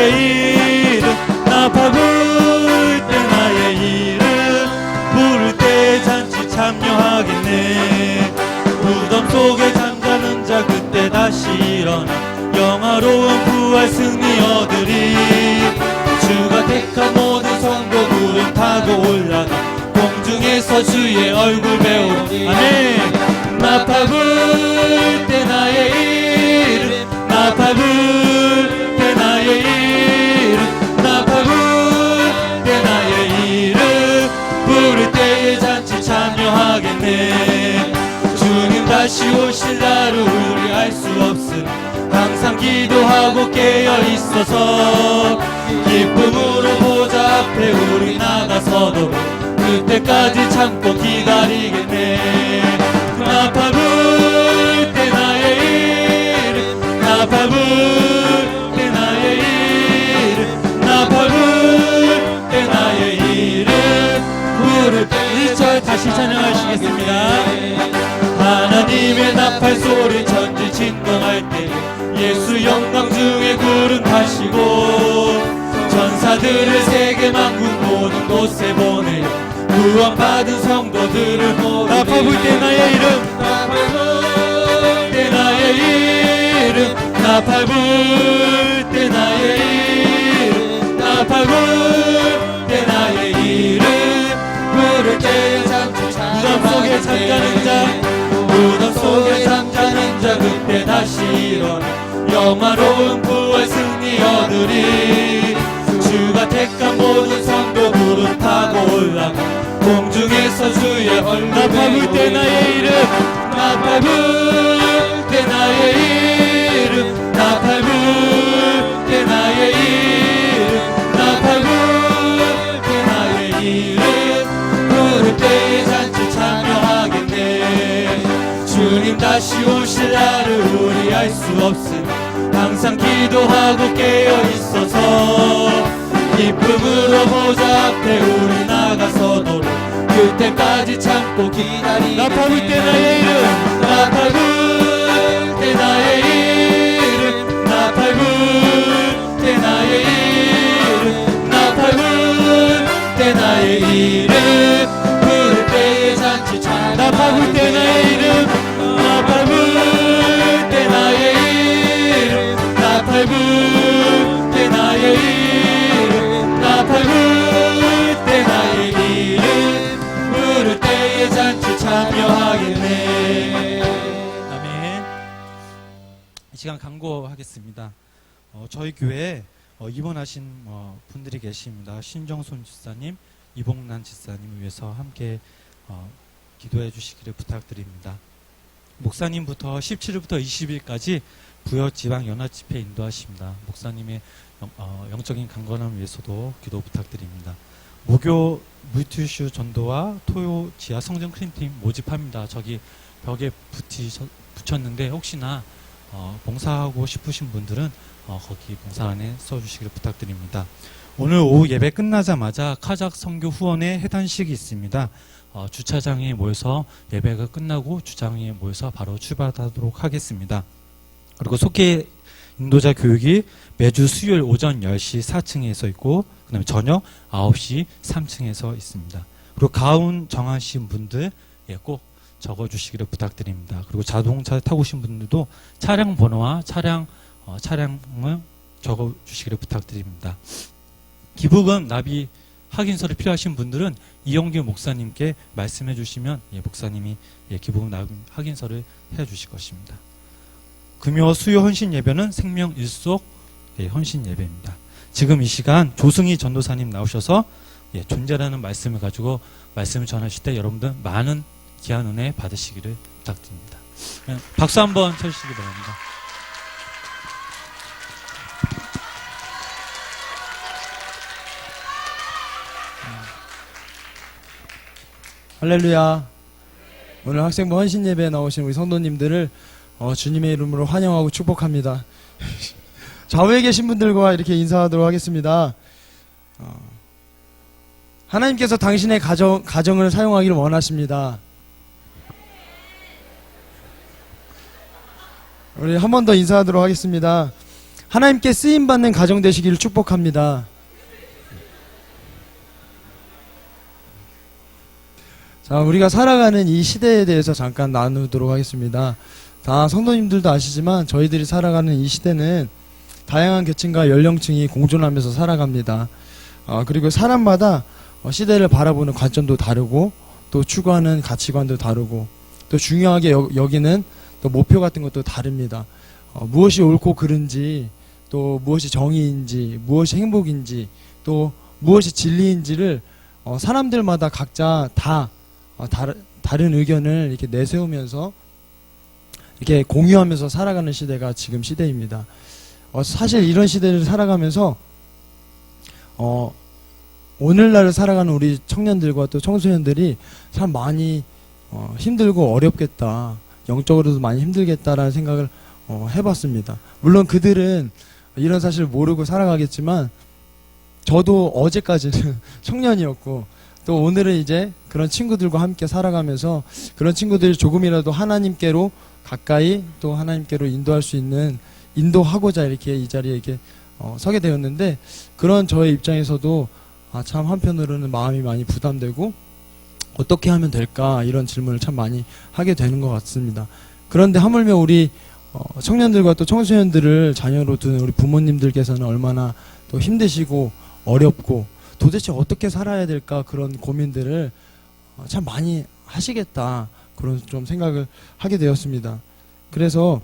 나의 이름 나팔 불 때 나의 이름 부를 때 잔치 참여하겠네. 무덤 속에 잠자는 자 그때 다시 일어나 영화로운 부활 승리 얻으리. 주가 택한 모든 성도 구름 타고 올라가 공중에서 주의 얼굴 배우리. 아멘. 나팔 불 때 나의 이름 나팔 불 때 나의 이름 나팔 불 때 나의 이름 부를 때에 잔치 참여하겠네. 주님 다시 오실 날을 우리 알 수 없으나 항상 기도하고 깨어있어서 기쁨으로 보좌 앞에 우리 나가서도 그때까지 참고 기다리겠네. 나팔 불 때 나의 이름 나팔 불 때 나의 이름 나팔 불 때 나의 이름 부를 때 1절 다시 찬양하시겠습니다. 하나님의 나팔 소리 천지 진동할 때 예수 영광 중에 구름 타시고 전사들을 세계 만국 모든 곳에 보내요. 구원받은 성도들을 모두 나팔 불 때 나의 이름 나팔 불 때 나의 이름 나팔 불 때 나의 이름 나팔 불 때 나의 이름 부를 때에 잠시 무덤 속에 잠자는 자 무덤 속에 잠자는 자 그때 다시 일어나 영화로운 부활 승리 얻으리. 주가 택한 모든 성도 구름 타고 올라가 공중에서 주의 얼굴 나팔 불 때 나의 이름 나팔 불 때 나의 이름 나팔 불 때 나의 이름 나팔 불 때 나의 이름 부를 때에 잔치 참여하겠네. 주님 다시 오실 날을 우리 알 수 없으나 항상 기도하고 깨어있어서 기쁨으로 보좌 앞에 우리 나가서도록 그때까지 참고 기다리겠네. 나팔 불 때 나의 이름 나팔 불 때 나의 이름 나팔 불 때 나의 이름 나팔 불 때 나의 이름 부를 때에 잔치 참 나팔 불 때 나의 이름 나팔 불 때 나의 이름 나팔 불 때 나의 이름 나팔 불 때 나의 이름 부를 때에 잔치 참여하겠네. 아멘. 이 시간 강구하겠습니다. 저희 교회에 입원하신 분들이 계십니다. 신정손 집사님, 이봉란 집사님을 위해서 함께 기도해 주시기를 부탁드립니다. 목사님부터 17일부터 20일까지 부여지방연합집회 인도하십니다. 목사님의 영적인 강건함을 위해서도 기도 부탁드립니다. 목요 물티슈 전도와 토요 지하 성전 클린팀 모집합니다. 저기 벽에 붙였는데 혹시나 봉사하고 싶으신 분들은 거기 봉사란에 써주시기를 부탁드립니다. 오늘 오후 예배 끝나자마자 카작 선교 후원의 해단식이 있습니다. 주차장에 모여서 예배가 끝나고 주차장에 모여서 바로 출발하도록 하겠습니다. 그리고 속회 인도자 교육이 매주 수요일 오전 10시 4층에서 있고 그 다음에 저녁 9시 3층에서 있습니다. 그리고 가운 정하신 분들 꼭 적어주시기를 부탁드립니다. 그리고 자동차 타고 오신 분들도 차량 번호와 차량을 적어주시기를 부탁드립니다. 기부금 납입 확인서를 필요하신 분들은 이영규 목사님께 말씀해 주시면 목사님이 기부금 납입 확인서를 해주실 것입니다. 금요 수요 헌신 예배는 생명 일속 헌신 예배입니다. 지금 이 시간 조승희 전도사님 나오셔서 존재라는 말씀을 가지고 말씀을 전하실 때 여러분들 많은 귀한 은혜 받으시기를 부탁드립니다. 박수 한번 쳐주시기 바랍니다. 할렐루야. 오늘 학생부 헌신 예배에 나오신 우리 성도님들을 주님의 이름으로 환영하고 축복합니다. 좌우에 계신 분들과 이렇게 인사하도록 하겠습니다. 하나님께서 당신의 가정을 사용하기를 원하십니다. 우리 한 번 더 인사하도록 하겠습니다. 하나님께 쓰임받는 가정 되시기를 축복합니다. 자, 우리가 살아가는 이 시대에 대해서 잠깐 나누도록 하겠습니다. 다 성도님들도 아시지만 저희들이 살아가는 이 시대는 다양한 계층과 연령층이 공존하면서 살아갑니다. 그리고 사람마다 시대를 바라보는 관점도 다르고 또 추구하는 가치관도 다르고 또 중요하게 여기는 또 목표 같은 것도 다릅니다. 무엇이 옳고 그른지 또 무엇이 정의인지 무엇이 행복인지 또 무엇이 진리인지를 사람들마다 각자 다 다른 의견을 이렇게 내세우면서 이렇게 공유하면서 살아가는 시대가 지금 시대입니다. 사실 이런 시대를 살아가면서 오늘날을 살아가는 우리 청년들과 또 청소년들이 참 많이 힘들고 어렵겠다, 영적으로도 많이 힘들겠다라는 생각을 해봤습니다. 물론 그들은 이런 사실을 모르고 살아가겠지만 저도 어제까지는 청년이었고 또 오늘은 이제 그런 친구들과 함께 살아가면서 그런 친구들이 조금이라도 하나님께로 가까이 또 하나님께로 인도할 수 있는, 인도하고자 이렇게 이 자리에 이렇게 서게 되었는데, 그런 저의 입장에서도 참 한편으로는 마음이 많이 부담되고 어떻게 하면 될까 이런 질문을 참 많이 하게 되는 것 같습니다. 그런데 하물며 우리 청년들과 또 청소년들을 자녀로 두는 우리 부모님들께서는 얼마나 또 힘드시고 어렵고 도대체 어떻게 살아야 될까 그런 고민들을 참 많이 하시겠다 그런 좀 생각을 하게 되었습니다. 그래서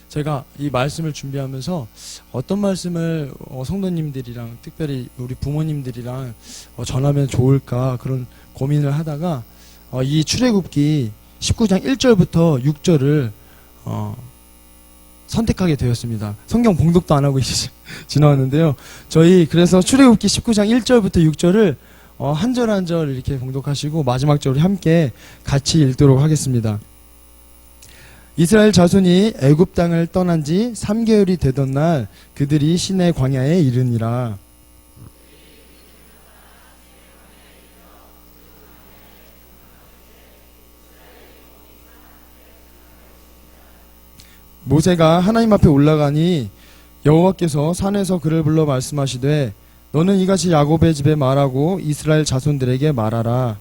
제가 이 말씀을 준비하면서 어떤 말씀을 성도님들이랑 특별히 우리 부모님들이랑 전하면 좋을까 그런 고민을 하다가 이 출애굽기 19장 1절부터 6절을 선택하게 되었습니다. 성경 봉독도 안 하고 지나왔는데요. 저희 그래서 출애굽기 19장 1절부터 6절을 한 절 한 절 이렇게 봉독하시고 마지막 절을 함께 같이 읽도록 하겠습니다. 이스라엘 자손이 애굽 땅을 떠난 지 3개월이 되던 날 그들이 시내 광야에 이르니라. 모세가 하나님 앞에 올라가니 여호와께서 산에서 그를 불러 말씀하시되 너는 이같이 야곱의 집에 말하고 이스라엘 자손들에게 말하라.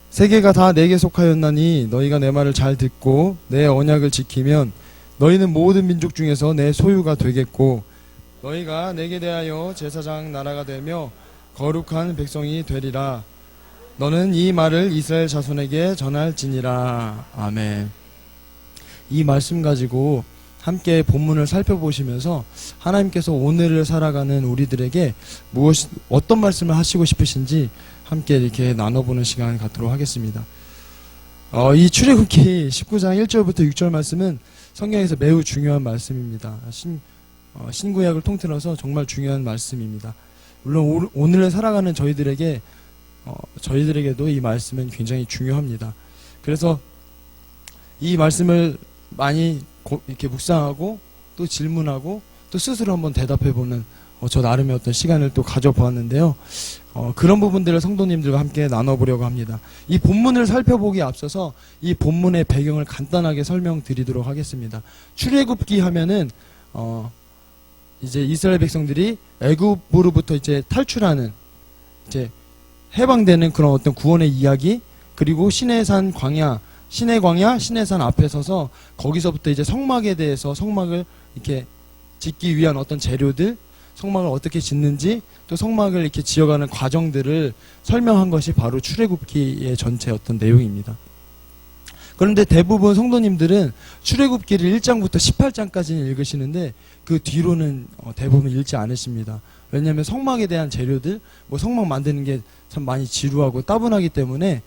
세계가 다 내게 속하였나니 너희가 내 말을 잘 듣고 내 언약을 지키면 너희는 모든 민족 중에서 내 소유가 되겠고 너희가 내게 대하여 제사장 나라가 되며 거룩한 백성이 되리라. 너는 이 말을 이스라엘 자손에게 전할지니라. 아멘. 이 말씀 가지고 함께 본문을 살펴보시면서 하나님께서 오늘을 살아가는 우리들에게 어떤 말씀을 하시고 싶으신지 함께 이렇게 나눠보는 시간 갖도록 하겠습니다. 이 출애굽기 19장 1절부터 6절 말씀은 성경에서 매우 중요한 말씀입니다. 신구약을 통틀어서 정말 중요한 말씀입니다. 물론 오늘을 살아가는 저희들에게도 이 말씀은 굉장히 중요합니다. 그래서 이 말씀을 많이 이렇게 묵상하고 또 질문하고 또 스스로 한번 대답해보는 저 나름의 어떤 시간을 또 가져보았는데요. 그런 부분들을 성도님들과 함께 나눠보려고 합니다. 이 본문을 살펴보기에 앞서서 이 본문의 배경을 간단하게 설명드리도록 하겠습니다. 출애굽기 하면은 이제 이스라엘 백성들이 애굽으로부터 이제 탈출하는 이제 해방되는 그런 어떤 구원의 이야기, 그리고 시내산 광야, 시내산 앞에 서서 거기서부터 이제 성막에 대해서 성막을 이렇게 짓기 위한 어떤 재료들, 성막을 어떻게 짓는지 또 성막을 이렇게 지어가는 과정들을 설명한 것이 바로 출애굽기의 전체 어떤 내용입니다. 그런데 대부분 성도님들은 출애굽기를 1장부터 18장까지는 읽으시는데 그 뒤로는 대부분 읽지 않으십니다. 왜냐하면 성막에 대한 재료들, 성막 만드는 게 참 많이 지루하고 따분하기 때문에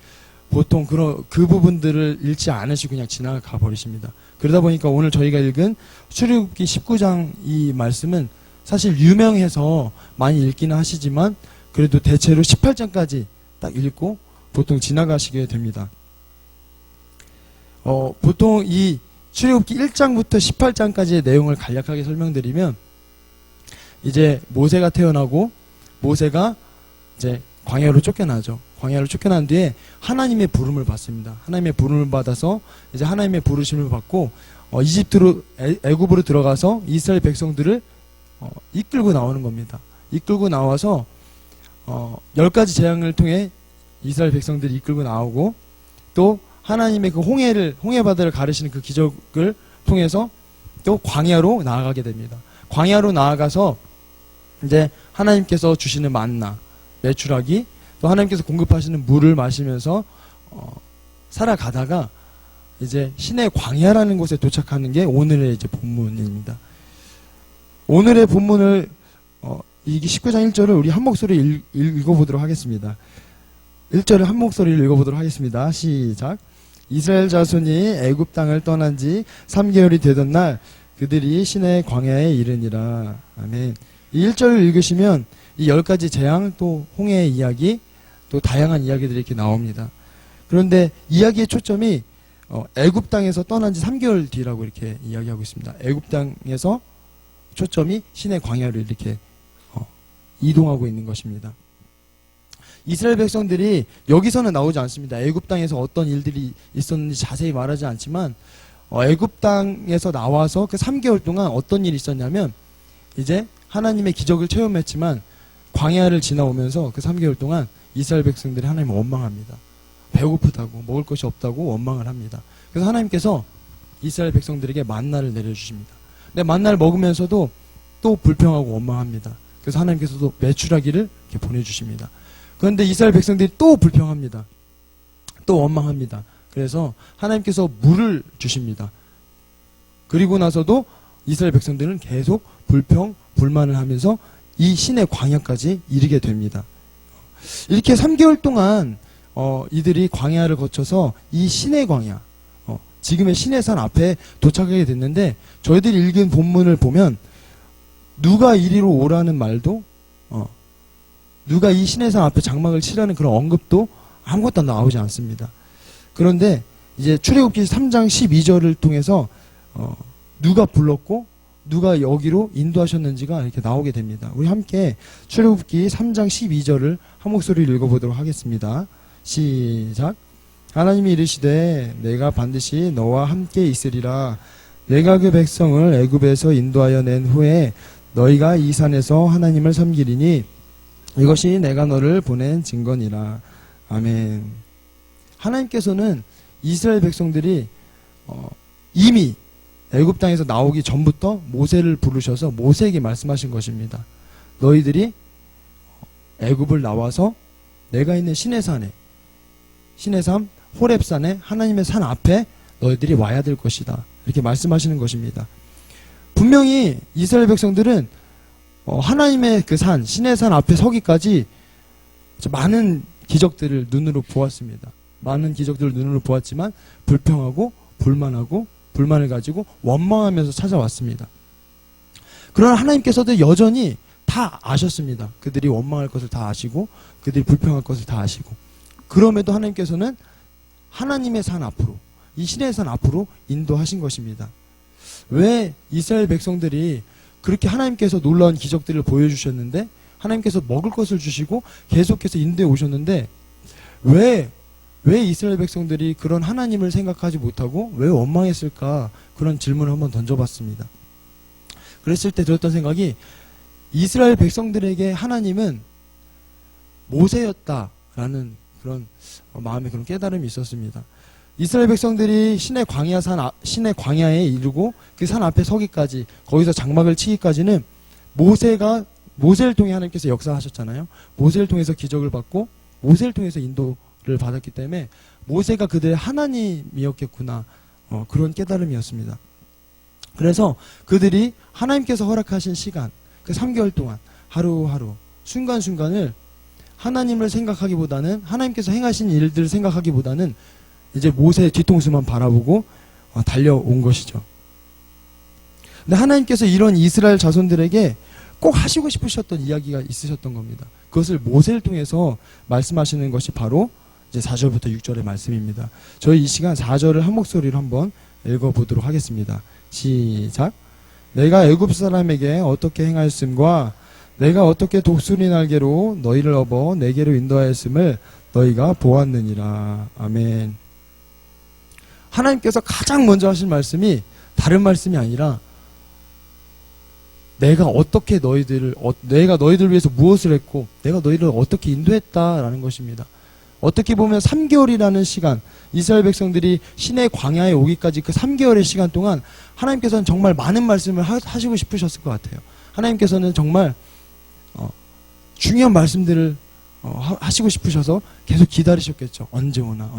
보통 그 부분들을 읽지 않으시고 그냥 지나가 버리십니다. 그러다 보니까 오늘 저희가 읽은 출애굽기 19장 이 말씀은 사실 유명해서 많이 읽기는 하시지만 그래도 대체로 18장까지 딱 읽고 보통 지나가시게 됩니다. 보통 이 출애굽기 1장부터 18장까지의 내용을 간략하게 설명드리면 이제 모세가 태어나고 모세가 이제 광야로 쫓겨나죠. 광야로 쫓겨난 뒤에 하나님의 부름을 받습니다. 하나님의 부름을 받아서 이제 하나님의 부르심을 받고 이집트로 애굽으로 들어가서 이스라엘 백성들을 이끌고 나오는 겁니다. 이끌고 나와서 10가지 재앙을 통해 이스라엘 백성들이 이끌고 나오고 또 하나님의 그 홍해 바다를 가르시는 그 기적을 통해서 또 광야로 나아가게 됩니다. 광야로 나아가서 이제 하나님께서 주시는 만나, 메추라기, 또 하나님께서 공급하시는 물을 마시면서 살아가다가 이제 신의 광야라는 곳에 도착하는 게 오늘의 이제 본문입니다. 오늘의 본문을 이게 19장 1절을 우리 한 목소리 읽어보도록 하겠습니다. 1절을 한 목소리를 읽어보도록 하겠습니다. 시작. 이스라엘 자손이 애굽 땅을 떠난 지 3개월이 되던 날 그들이 신의 광야에 이르니라. 아멘. 이 1절을 읽으시면 이 10가지 재앙 또 홍해의 이야기 또 다양한 이야기들이 이렇게 나옵니다. 그런데 이야기의 초점이 애굽 땅에서 떠난 지 3개월 뒤라고 이렇게 이야기하고 있습니다. 애굽 땅에서 초점이 신의 광야로 이렇게 이동하고 있는 것입니다. 이스라엘 백성들이 여기서는 나오지 않습니다. 애굽 땅에서 어떤 일들이 있었는지 자세히 말하지 않지만 애굽 땅에서 나와서 그 3개월 동안 어떤 일이 있었냐면 이제 하나님의 기적을 체험했지만 광야를 지나오면서 그 3개월 동안 이스라엘 백성들이 하나님을 원망합니다. 배고프다고 먹을 것이 없다고 원망을 합니다. 그래서 하나님께서 이스라엘 백성들에게 만나를 내려주십니다. 근데 만나를 먹으면서도 또 불평하고 원망합니다. 그래서 하나님께서도 메추라기를 이렇게 보내주십니다. 그런데 이스라엘 백성들이 또 불평합니다. 또 원망합니다. 그래서 하나님께서 물을 주십니다. 그리고 나서도 이스라엘 백성들은 계속 불평, 불만을 하면서 이 신의 광야까지 이르게 됩니다. 이렇게 3개월 동안 이들이 광야를 거쳐서 이 신의 광야, 지금의 신의 산 앞에 도착하게 됐는데 저희들이 읽은 본문을 보면 누가 이리로 오라는 말도 누가 이 신의 산 앞에 장막을 치라는 그런 언급도 아무것도 나오지 않습니다. 그런데 이제 출애굽기 3장 12절을 통해서 누가 불렀고 누가 여기로 인도하셨는지가 이렇게 나오게 됩니다. 우리 함께 출애굽기 3장 12절을 한 목소리로 읽어보도록 하겠습니다. 시작. 하나님이 이르시되 내가 반드시 너와 함께 있으리라. 내가 그 백성을 애굽에서 인도하여 낸 후에 너희가 이 산에서 하나님을 섬기리니 이것이 내가 너를 보낸 증거니라. 아멘. 하나님께서는 이스라엘 백성들이 이미 애굽 땅에서 나오기 전부터 모세를 부르셔서 모세에게 말씀하신 것입니다. 너희들이 애굽을 나와서 내가 있는 신의 산에, 신의 산 호렙산에 하나님의 산 앞에 너희들이 와야 될 것이다. 이렇게 말씀하시는 것입니다. 분명히 이스라엘 백성들은 하나님의 그 산, 신의 산 앞에 서기까지 많은 기적들을 눈으로 보았습니다. 많은 기적들을 눈으로 보았지만 불평하고 불만하고 불만을 가지고 원망하면서 찾아왔습니다. 그러나 하나님께서도 여전히 다 아셨습니다. 그들이 원망할 것을 다 아시고 그들이 불평할 것을 다 아시고 그럼에도 하나님께서는 하나님의 산 앞으로, 이 신의 산 앞으로 인도하신 것입니다. 왜 이스라엘 백성들이 그렇게 하나님께서 놀라운 기적들을 보여주셨는데 하나님께서 먹을 것을 주시고 계속해서 인도해 오셨는데 왜 이스라엘 백성들이 그런 하나님을 생각하지 못하고 왜 원망했을까? 그런 질문을 한번 던져봤습니다. 그랬을 때 들었던 생각이 이스라엘 백성들에게 하나님은 모세였다라는 그런 마음의 그런 깨달음이 있었습니다. 이스라엘 백성들이 신의 광야에 이르고 그 산 앞에 서기까지 거기서 장막을 치기까지는 모세를 통해 하나님께서 역사하셨잖아요. 모세를 통해서 기적을 받고 모세를 통해서 인도를 받았기 때문에 모세가 그들의 하나님이었겠구나 그런 깨달음이었습니다. 그래서 그들이 하나님께서 허락하신 시간 그 3개월 동안 하루하루 순간순간을 하나님을 생각하기보다는 하나님께서 행하신 일들을 생각하기보다는 이제 모세의 뒤통수만 바라보고 달려온 것이죠. 근데 하나님께서 이런 이스라엘 자손들에게 꼭 하시고 싶으셨던 이야기가 있으셨던 겁니다. 그것을 모세를 통해서 말씀하시는 것이 바로 이제 4절부터 6절의 말씀입니다. 저희 이 시간 4절을 한 목소리로 한번 읽어보도록 하겠습니다. 시작. 내가 애굽 사람에게 어떻게 행하였음과 내가 어떻게 독수리 날개로 너희를 업어 내게로 인도하였음을 너희가 보았느니라. 아멘. 하나님께서 가장 먼저 하신 말씀이 다른 말씀이 아니라 내가 너희들 위해서 무엇을 했고 내가 너희를 어떻게 인도했다라는 것입니다. 어떻게 보면 3개월이라는 시간, 이스라엘 백성들이 시내 광야에 오기까지 그 3개월의 시간 동안 하나님께서는 정말 많은 말씀을 하시고 싶으셨을 것 같아요. 하나님께서는 정말 중요한 말씀들을 하시고 싶으셔서 계속 기다리셨겠죠. 언제 오나.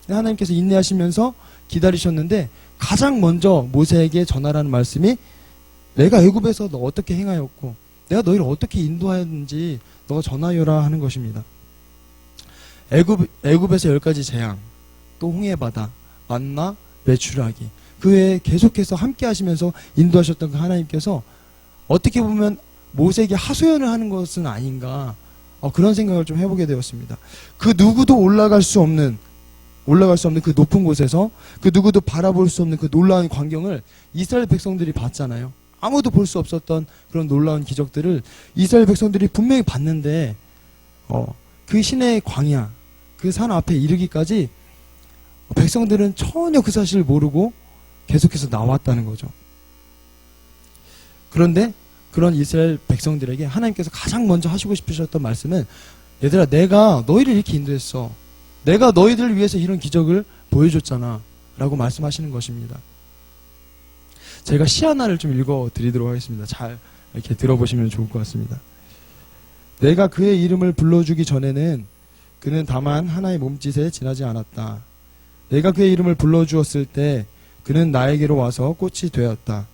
하나님께서 인내하시면서 기다리셨는데 가장 먼저 모세에게 전하라는 말씀이 내가 애굽에서 너 어떻게 행하였고 내가 너희를 어떻게 인도하였는지 너가 전하여라 하는 것입니다. 애굽에서 10가지 재앙, 또 홍해바다, 만나, 메추라기, 그 외에 계속해서 함께 하시면서 인도하셨던 그 하나님께서 어떻게 보면 모세에게 하소연을 하는 것은 아닌가, 그런 생각을 좀 해보게 되었습니다. 그 누구도 올라갈 수 없는 그 높은 곳에서 그 누구도 바라볼 수 없는 그 놀라운 광경을 이스라엘 백성들이 봤잖아요. 아무도 볼 수 없었던 그런 놀라운 기적들을 이스라엘 백성들이 분명히 봤는데 그 시내의 광야, 그 산 앞에 이르기까지 백성들은 전혀 그 사실을 모르고 계속해서 나왔다는 거죠. 그런데 그런 이스라엘 백성들에게 하나님께서 가장 먼저 하시고 싶으셨던 말씀은 얘들아, 내가 너희를 이렇게 인도했어. 내가 너희들을 위해서 이런 기적을 보여줬잖아 라고 말씀하시는 것입니다. 제가 시 하나를 좀 읽어드리도록 하겠습니다. 잘 이렇게 들어보시면 좋을 것 같습니다. 내가 그의 이름을 불러주기 전에는 그는 다만 하나의 몸짓에 지나지 않았다. 내가 그의 이름을 불러주었을 때 그는 나에게로 와서 꽃이 되었다.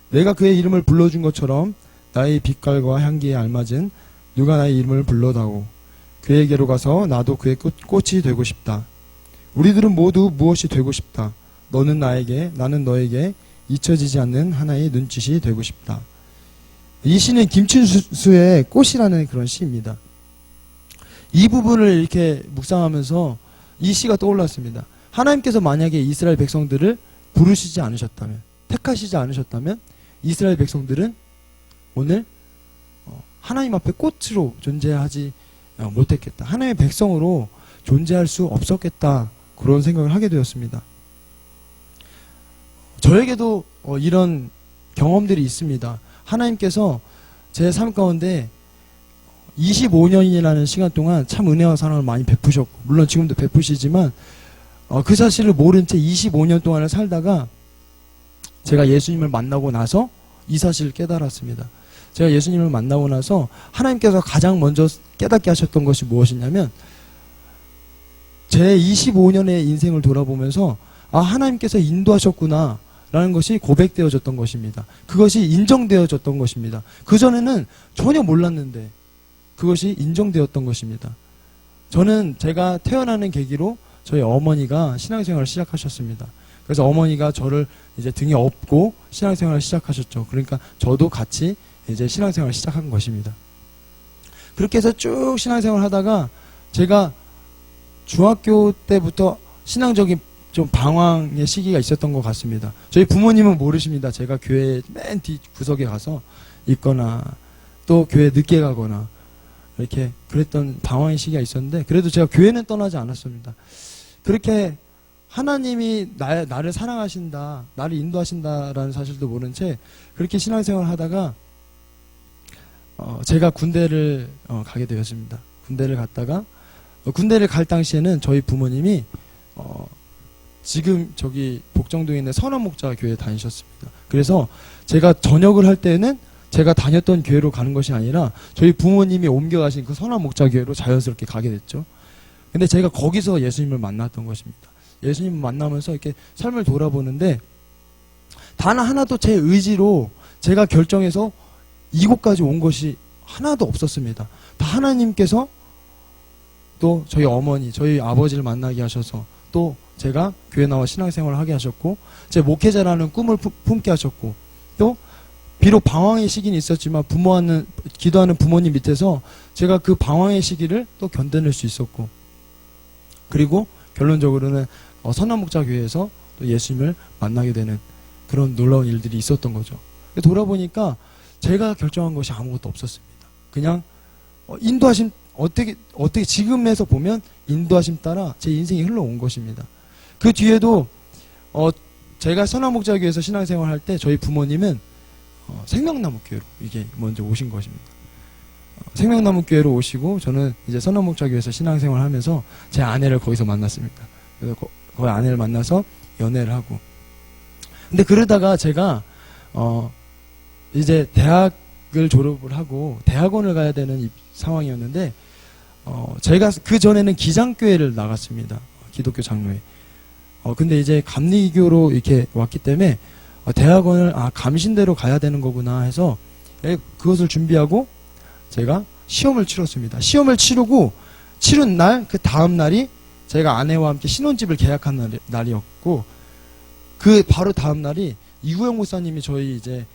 내가 그의 이름을 불러준 것처럼 나의 빛깔과 향기에 알맞은 누가 나의 이름을 불러다오. 그에게로 가서 나도 그의 꽃이 되고 싶다. 우리들은 모두 무엇이 되고 싶다. 너는 나에게, 나는 너에게 잊혀지지 않는 하나의 눈짓이 되고 싶다. 이 시는 김춘수의 꽃이라는 그런 시입니다. 이 부분을 이렇게 묵상하면서 이 시가 떠올랐습니다. 하나님께서 만약에 이스라엘 백성들을 부르시지 않으셨다면, 택하시지 않으셨다면 이스라엘 백성들은 오늘 하나님 앞에 꽃으로 존재하지 못했겠다. 하나님의 백성으로 존재할 수 없었겠다. 그런 생각을 하게 되었습니다. 저에게도 이런 경험들이 있습니다. 하나님께서 제 삶 가운데 25년이라는 시간 동안 참 은혜와 사랑을 많이 베푸셨고, 물론 지금도 베푸시지만 그 사실을 모른 채 25년 동안을 살다가 제가 예수님을 만나고 나서 이 사실을 깨달았습니다. 제가 예수님을 만나고 나서 하나님께서 가장 먼저 깨닫게 하셨던 것이 무엇이냐면, 제 25년의 인생을 돌아보면서 하나님께서 인도하셨구나 라는 것이 고백되어졌던 것입니다. 그것이 인정되어졌던 것입니다. 그전에는 전혀 몰랐는데 그것이 인정되었던 것입니다. 저는 제가 태어나는 계기로 저희 어머니가 신앙생활을 시작하셨습니다. 그래서 어머니가 저를 이제 등에 업고 신앙생활을 시작하셨죠. 그러니까 저도 같이 이제 신앙생활을 시작한 것입니다. 그렇게 해서 쭉 신앙생활을 하다가 제가 중학교 때부터 신앙적인 좀 방황의 시기가 있었던 것 같습니다. 저희 부모님은 모르십니다. 제가 교회 맨 뒤 구석에 가서 있거나 또 교회 늦게 가거나 이렇게 그랬던 방황의 시기가 있었는데, 그래도 제가 교회는 떠나지 않았습니다. 그렇게 하나님이 나를 사랑하신다, 나를 인도하신다라는 사실도 모른 채 그렇게 신앙생활을 하다가 제가 군대를 가게 되었습니다. 군대를 갔다가 군대를 갈 당시에는 저희 부모님이 지금 저기 복정동에 있는 선한목자 교회에 다니셨습니다. 그래서 제가 전역을 할 때는 제가 다녔던 교회로 가는 것이 아니라 저희 부모님이 옮겨가신 그 선한목자 교회로 자연스럽게 가게 됐죠. 근데 제가 거기서 예수님을 만났던 것입니다. 예수님을 만나면서 이렇게 삶을 돌아보는데 단 하나도 제 의지로 제가 결정해서 이곳까지 온 것이 하나도 없었습니다. 다 하나님께서 또 저희 어머니, 저희 아버지를 만나게 하셔서 또 제가 교회 나와 신앙생활을 하게 하셨고, 제 목회자라는 꿈을 품게 하셨고, 또 비록 방황의 시기는 있었지만 기도하는 부모님 밑에서 제가 그 방황의 시기를 또 견뎌낼 수 있었고, 그리고 결론적으로는 선한목자교회에서 또 예수님을 만나게 되는 그런 놀라운 일들이 있었던 거죠. 돌아보니까 제가 결정한 것이 아무것도 없었습니다. 그냥 인도하심 어떻게 지금에서 보면 인도하심 따라 제 인생이 흘러온 것입니다. 그 뒤에도 제가 선화목자교회에서 신앙생활할 때 저희 부모님은 생명나무교회로 이게 먼저 오신 것입니다. 생명나무교회로 오시고 저는 이제 선화목자교회에서 신앙생활하면서 제 아내를 거기서 만났습니다. 그래서 거기 아내를 만나서 연애를 하고. 근데 그러다가 제가 이제 대학을 졸업을 하고 대학원을 가야 되는 상황이었는데 제가 그 전에는 기장교회를 나갔습니다. 기독교 장로회. 근데 이제 감리교로 이렇게 왔기 때문에 대학원을 감신대로 가야 되는 거구나 해서 그것을 준비하고 제가 시험을 치렀습니다. 시험을 치른 날 그 다음 날이 제가 아내와 함께 신혼집을 계약한 날이었고 그 바로 다음 날이 이구영 목사님이 저희 이제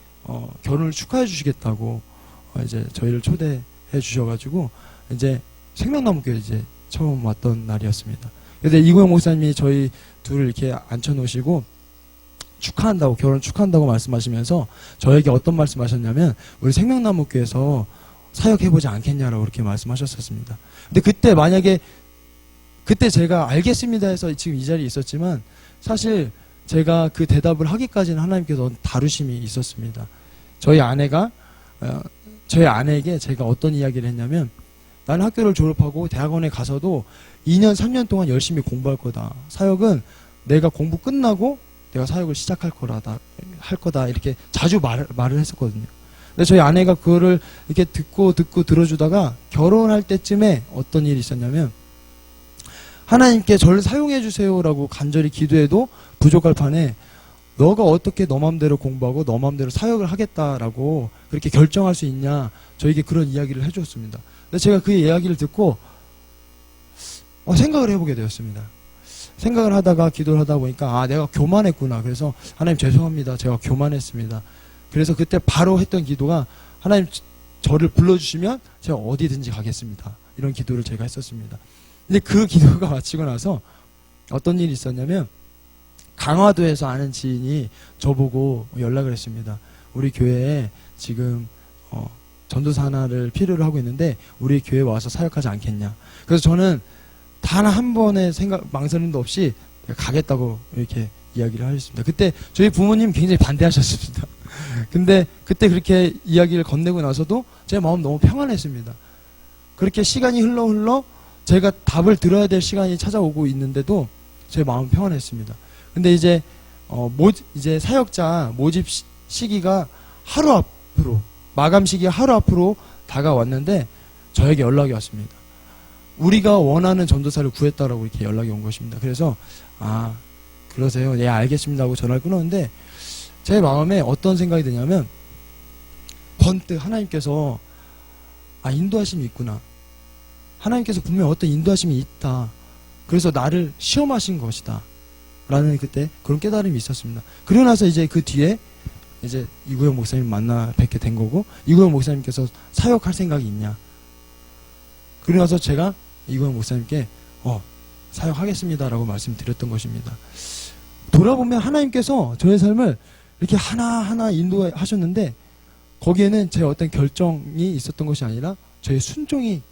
결혼을 축하해 주시겠다고 이제 저희를 초대해 주셔가지고 이제 생명나무교회 이제 처음 왔던 날이었습니다. 근데 이구영 목사님이 저희 둘을 이렇게 앉혀놓으시고 축하한다고 결혼 축하한다고 말씀하시면서 저에게 어떤 말씀하셨냐면 우리 생명나무교회에서 사역해보지 않겠냐라고 그렇게 말씀하셨었습니다. 근데 그때 만약에 그때 제가 알겠습니다 해서 지금 이 자리에 있었지만 사실 제가 그 대답을 하기까지는 하나님께서 다루심이 있었습니다. 저희 아내에게 제가 어떤 이야기를 했냐면 나는 학교를 졸업하고 대학원에 가서도 2년 3년 동안 열심히 공부할 거다. 사역은 내가 공부 끝나고 내가 사역을 시작할 거다 이렇게 자주 말을 했었거든요. 근데 저희 아내가 그거를 이렇게 듣고 들어주다가 결혼할 때쯤에 어떤 일이 있었냐면 하나님께 저를 사용해 주세요라고 간절히 기도해도 부족할 판에 너가 어떻게 너 맘대로 공부하고 너 맘대로 사역을 하겠다라고 그렇게 결정할 수 있냐 저에게 그런 이야기를 해줬습니다. 근데 제가 그 이야기를 듣고 생각을 해보게 되었습니다. 생각을 하다가 기도를 하다 보니까 내가 교만했구나. 그래서 하나님 죄송합니다. 제가 교만했습니다. 그래서 그때 바로 했던 기도가 하나님 저를 불러주시면 제가 어디든지 가겠습니다. 이런 기도를 제가 했었습니다. 근데 그 기도가 마치고 나서 어떤 일이 있었냐면 강화도에서 아는 지인이 저보고 연락을 했습니다. 우리 교회에 지금 전도사 하나를 필요로 하고 있는데 우리 교회에 와서 사역하지 않겠냐. 그래서 저는 단 한 번의 망설임도 없이 가겠다고 이렇게 이야기를 하셨습니다. 그때 저희 부모님 굉장히 반대하셨습니다. 근데 그때 그렇게 이야기를 건네고 나서도 제 마음 너무 평안했습니다. 그렇게 시간이 흘러 제가 답을 들어야 될 시간이 찾아오고 있는데도 제 마음 평안했습니다. 근데 이제 이제 사역자 모집 시기가 하루 앞으로 마감 시기가 하루 앞으로 다가왔는데 저에게 연락이 왔습니다. 우리가 원하는 전도사를 구했다라고 이렇게 연락이 온 것입니다. 그래서 그러세요. 예, 알겠습니다 하고 전화를 끊었는데 제 마음에 어떤 생각이 드냐면 번뜩 하나님께서 인도하심이 있구나. 하나님께서 분명히 어떤 인도하심이 있다. 그래서 나를 시험하신 것이다. 라는 그때 그런 깨달음이 있었습니다. 그러고 나서 이제 그 뒤에 이제 이구영 목사님 만나 뵙게 된 거고 이구영 목사님께서 사역할 생각이 있냐. 그러고 나서 제가 이구영 목사님께 사역하겠습니다라고 말씀드렸던 것입니다. 돌아보면 하나님께서 저의 삶을 이렇게 하나하나 인도하셨는데 거기에는 제 어떤 결정이 있었던 것이 아니라 저의 순종이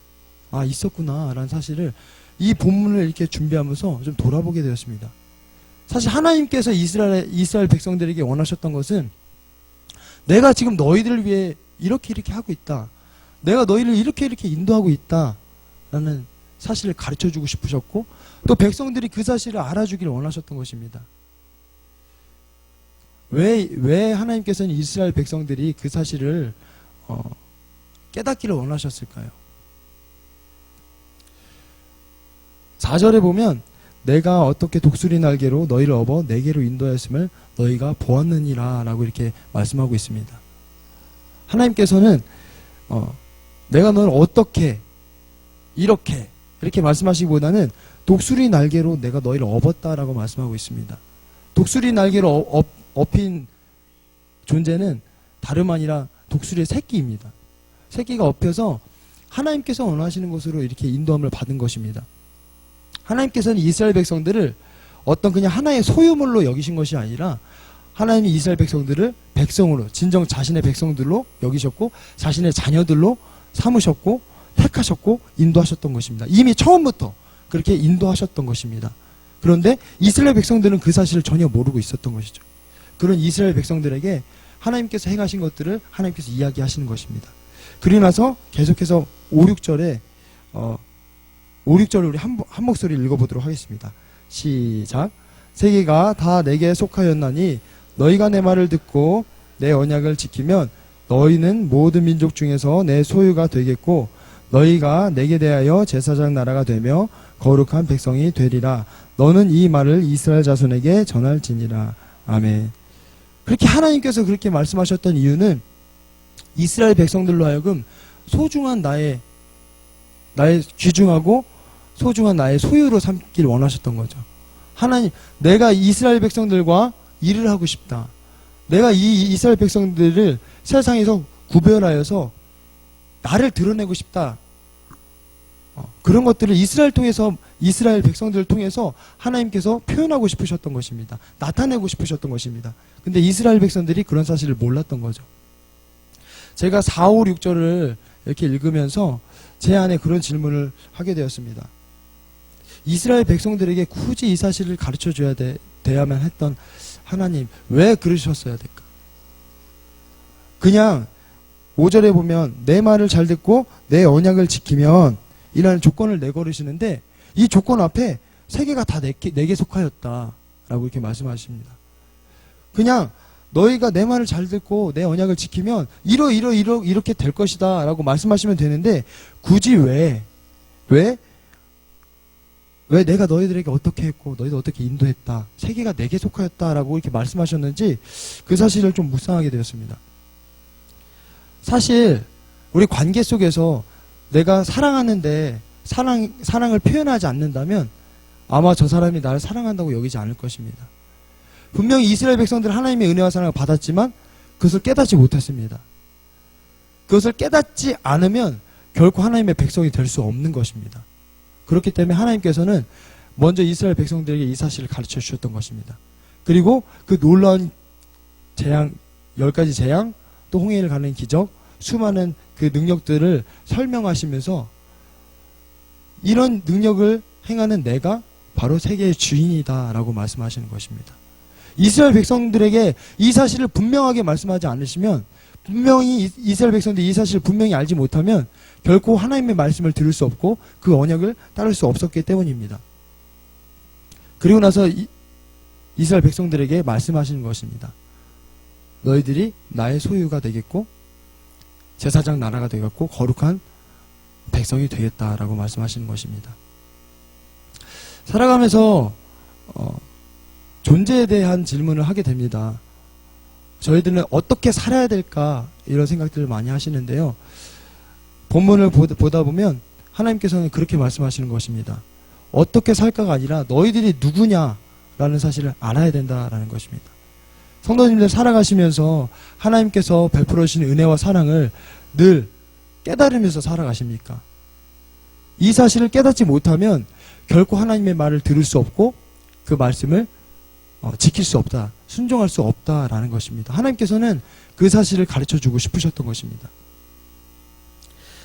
있었구나라는 사실을 이 본문을 이렇게 준비하면서 좀 돌아보게 되었습니다. 사실 하나님께서 이스라엘 백성들에게 원하셨던 것은 내가 지금 너희들을 위해 이렇게 하고 있다. 내가 너희를 이렇게 인도하고 있다라는 사실을 가르쳐주고 싶으셨고 또 백성들이 그 사실을 알아주기를 원하셨던 것입니다. 왜 하나님께서는 이스라엘 백성들이 그 사실을 깨닫기를 원하셨을까요? 4절에 보면 내가 어떻게 독수리 날개로 너희를 업어 내게로 인도하였음을 너희가 보았느니라 라고 이렇게 말씀하고 있습니다. 하나님께서는 내가 너를 어떻게 이렇게 말씀하시기보다는 독수리 날개로 내가 너희를 업었다라고 말씀하고 있습니다. 독수리 날개로 업힌 존재는 다름 아니라 독수리의 새끼입니다. 새끼가 업혀서 하나님께서 원하시는 곳으로 이렇게 인도함을 받은 것입니다. 하나님께서는 이스라엘 백성들을 어떤 그냥 하나의 소유물로 여기신 것이 아니라 하나님이 이스라엘 백성들을 백성으로, 진정 자신의 백성들로 여기셨고 자신의 자녀들로 삼으셨고 택하셨고 인도하셨던 것입니다. 이미 처음부터 그렇게 인도하셨던 것입니다. 그런데 이스라엘 백성들은 그 사실을 전혀 모르고 있었던 것이죠. 그런 이스라엘 백성들에게 하나님께서 행하신 것들을 하나님께서 이야기하시는 것입니다. 그리고 나서 계속해서 5, 6절에 5, 6절을 우리 한 목소리 읽어보도록 하겠습니다. 시작. 세계가 다 내게 속하였나니 너희가 내 말을 듣고 내 언약을 지키면 너희는 모든 민족 중에서 내 소유가 되겠고 너희가 내게 대하여 제사장 나라가 되며 거룩한 백성이 되리라. 너는 이 말을 이스라엘 자손에게 전할지니라. 아멘. 그렇게 하나님께서 그렇게 말씀하셨던 이유는 이스라엘 백성들로 하여금 소중한 나의 귀중하고 소중한 나의 소유로 삼길 원하셨던 거죠. 하나님, 내가 이스라엘 백성들과 일을 하고 싶다. 내가 이 이스라엘 백성들을 세상에서 구별하여서 나를 드러내고 싶다. 그런 것들을 이스라엘 백성들을 통해서 하나님께서 표현하고 싶으셨던 것입니다. 나타내고 싶으셨던 것입니다. 근데 이스라엘 백성들이 그런 사실을 몰랐던 거죠. 제가 4, 5, 6절을 이렇게 읽으면서 제 안에 그런 질문을 하게 되었습니다. 이스라엘 백성들에게 굳이 이 사실을 가르쳐 줘야 돼야만 했던 하나님, 왜 그러셨어야 될까? 그냥 5절에 보면 내 말을 잘 듣고 내 언약을 지키면 이라는 조건을 내걸으시는데 이 조건 앞에 세계가 다 내게 속하였다 라고 이렇게 말씀하십니다. 그냥 너희가 내 말을 잘 듣고 내 언약을 지키면 이렇게 될 것이다 라고 말씀하시면 되는데 굳이 왜 내가 너희들에게 어떻게 했고 너희들 어떻게 인도했다, 세계가 내게 속하였다 라고 이렇게 말씀하셨는지 그 사실을 좀 묵상하게 되었습니다. 사실 우리 관계 속에서 내가 사랑하는데 사랑을 표현하지 않는다면 아마 저 사람이 나를 사랑한다고 여기지 않을 것입니다. 분명히 이스라엘 백성들은 하나님의 은혜와 사랑을 받았지만 그것을 깨닫지 못했습니다. 그것을 깨닫지 않으면 결코 하나님의 백성이 될 수 없는 것입니다. 그렇기 때문에 하나님께서는 먼저 이스라엘 백성들에게 이 사실을 가르쳐 주셨던 것입니다. 그리고 그 놀라운 재앙, 10가지 재앙, 또 홍해를 가는 기적, 수많은 그 능력들을 설명하시면서 이런 능력을 행하는 내가 바로 세계의 주인이다 라고 말씀하시는 것입니다. 이스라엘 백성들에게 이 사실을 분명하게 말씀하지 않으시면, 분명히 이스라엘 백성들이 이 사실을 분명히 알지 못하면 결코 하나님의 말씀을 들을 수 없고 그 언약을 따를 수 없었기 때문입니다. 그리고 나서 이스라엘 백성들에게 말씀하시는 것입니다. 너희들이 나의 소유가 되겠고 제사장 나라가 되겠고 거룩한 백성이 되겠다라고 말씀하시는 것입니다. 살아가면서 존재에 대한 질문을 하게 됩니다. 저희들은 어떻게 살아야 될까 이런 생각들을 많이 하시는데요. 본문을 보다 보면 하나님께서는 그렇게 말씀하시는 것입니다. 어떻게 살까가 아니라 너희들이 누구냐라는 사실을 알아야 된다라는 것입니다. 성도님들 살아가시면서 하나님께서 베풀어 주신 은혜와 사랑을 늘 깨달으면서 살아가십니까? 이 사실을 깨닫지 못하면 결코 하나님의 말을 들을 수 없고 그 말씀을 지킬 수 없다, 순종할 수 없다라는 것입니다. 하나님께서는 그 사실을 가르쳐주고 싶으셨던 것입니다.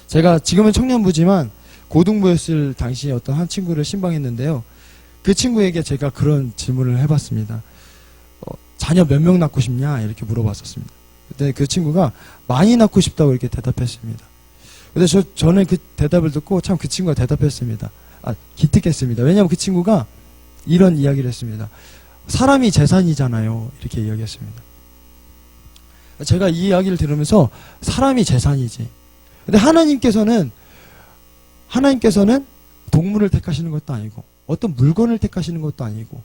제가 지금은 청년부지만 고등부였을 당시에 어떤 한 친구를 신방했는데요. 그 친구에게 제가 그런 질문을 해봤습니다. 자녀 몇 명 낳고 싶냐 이렇게 물어봤었습니다. 그때 그 친구가 많이 낳고 싶다고 이렇게 대답했습니다. 근데 저는 그 대답을 듣고 참 그 친구가 대답했습니다. 기특했습니다. 왜냐하면 그 친구가 이런 이야기를 했습니다. 사람이 재산이잖아요. 이렇게 이야기했습니다. 제가 이 이야기를 들으면서 사람이 재산이지. 근데 하나님께서는 동물을 택하시는 것도 아니고 어떤 물건을 택하시는 것도 아니고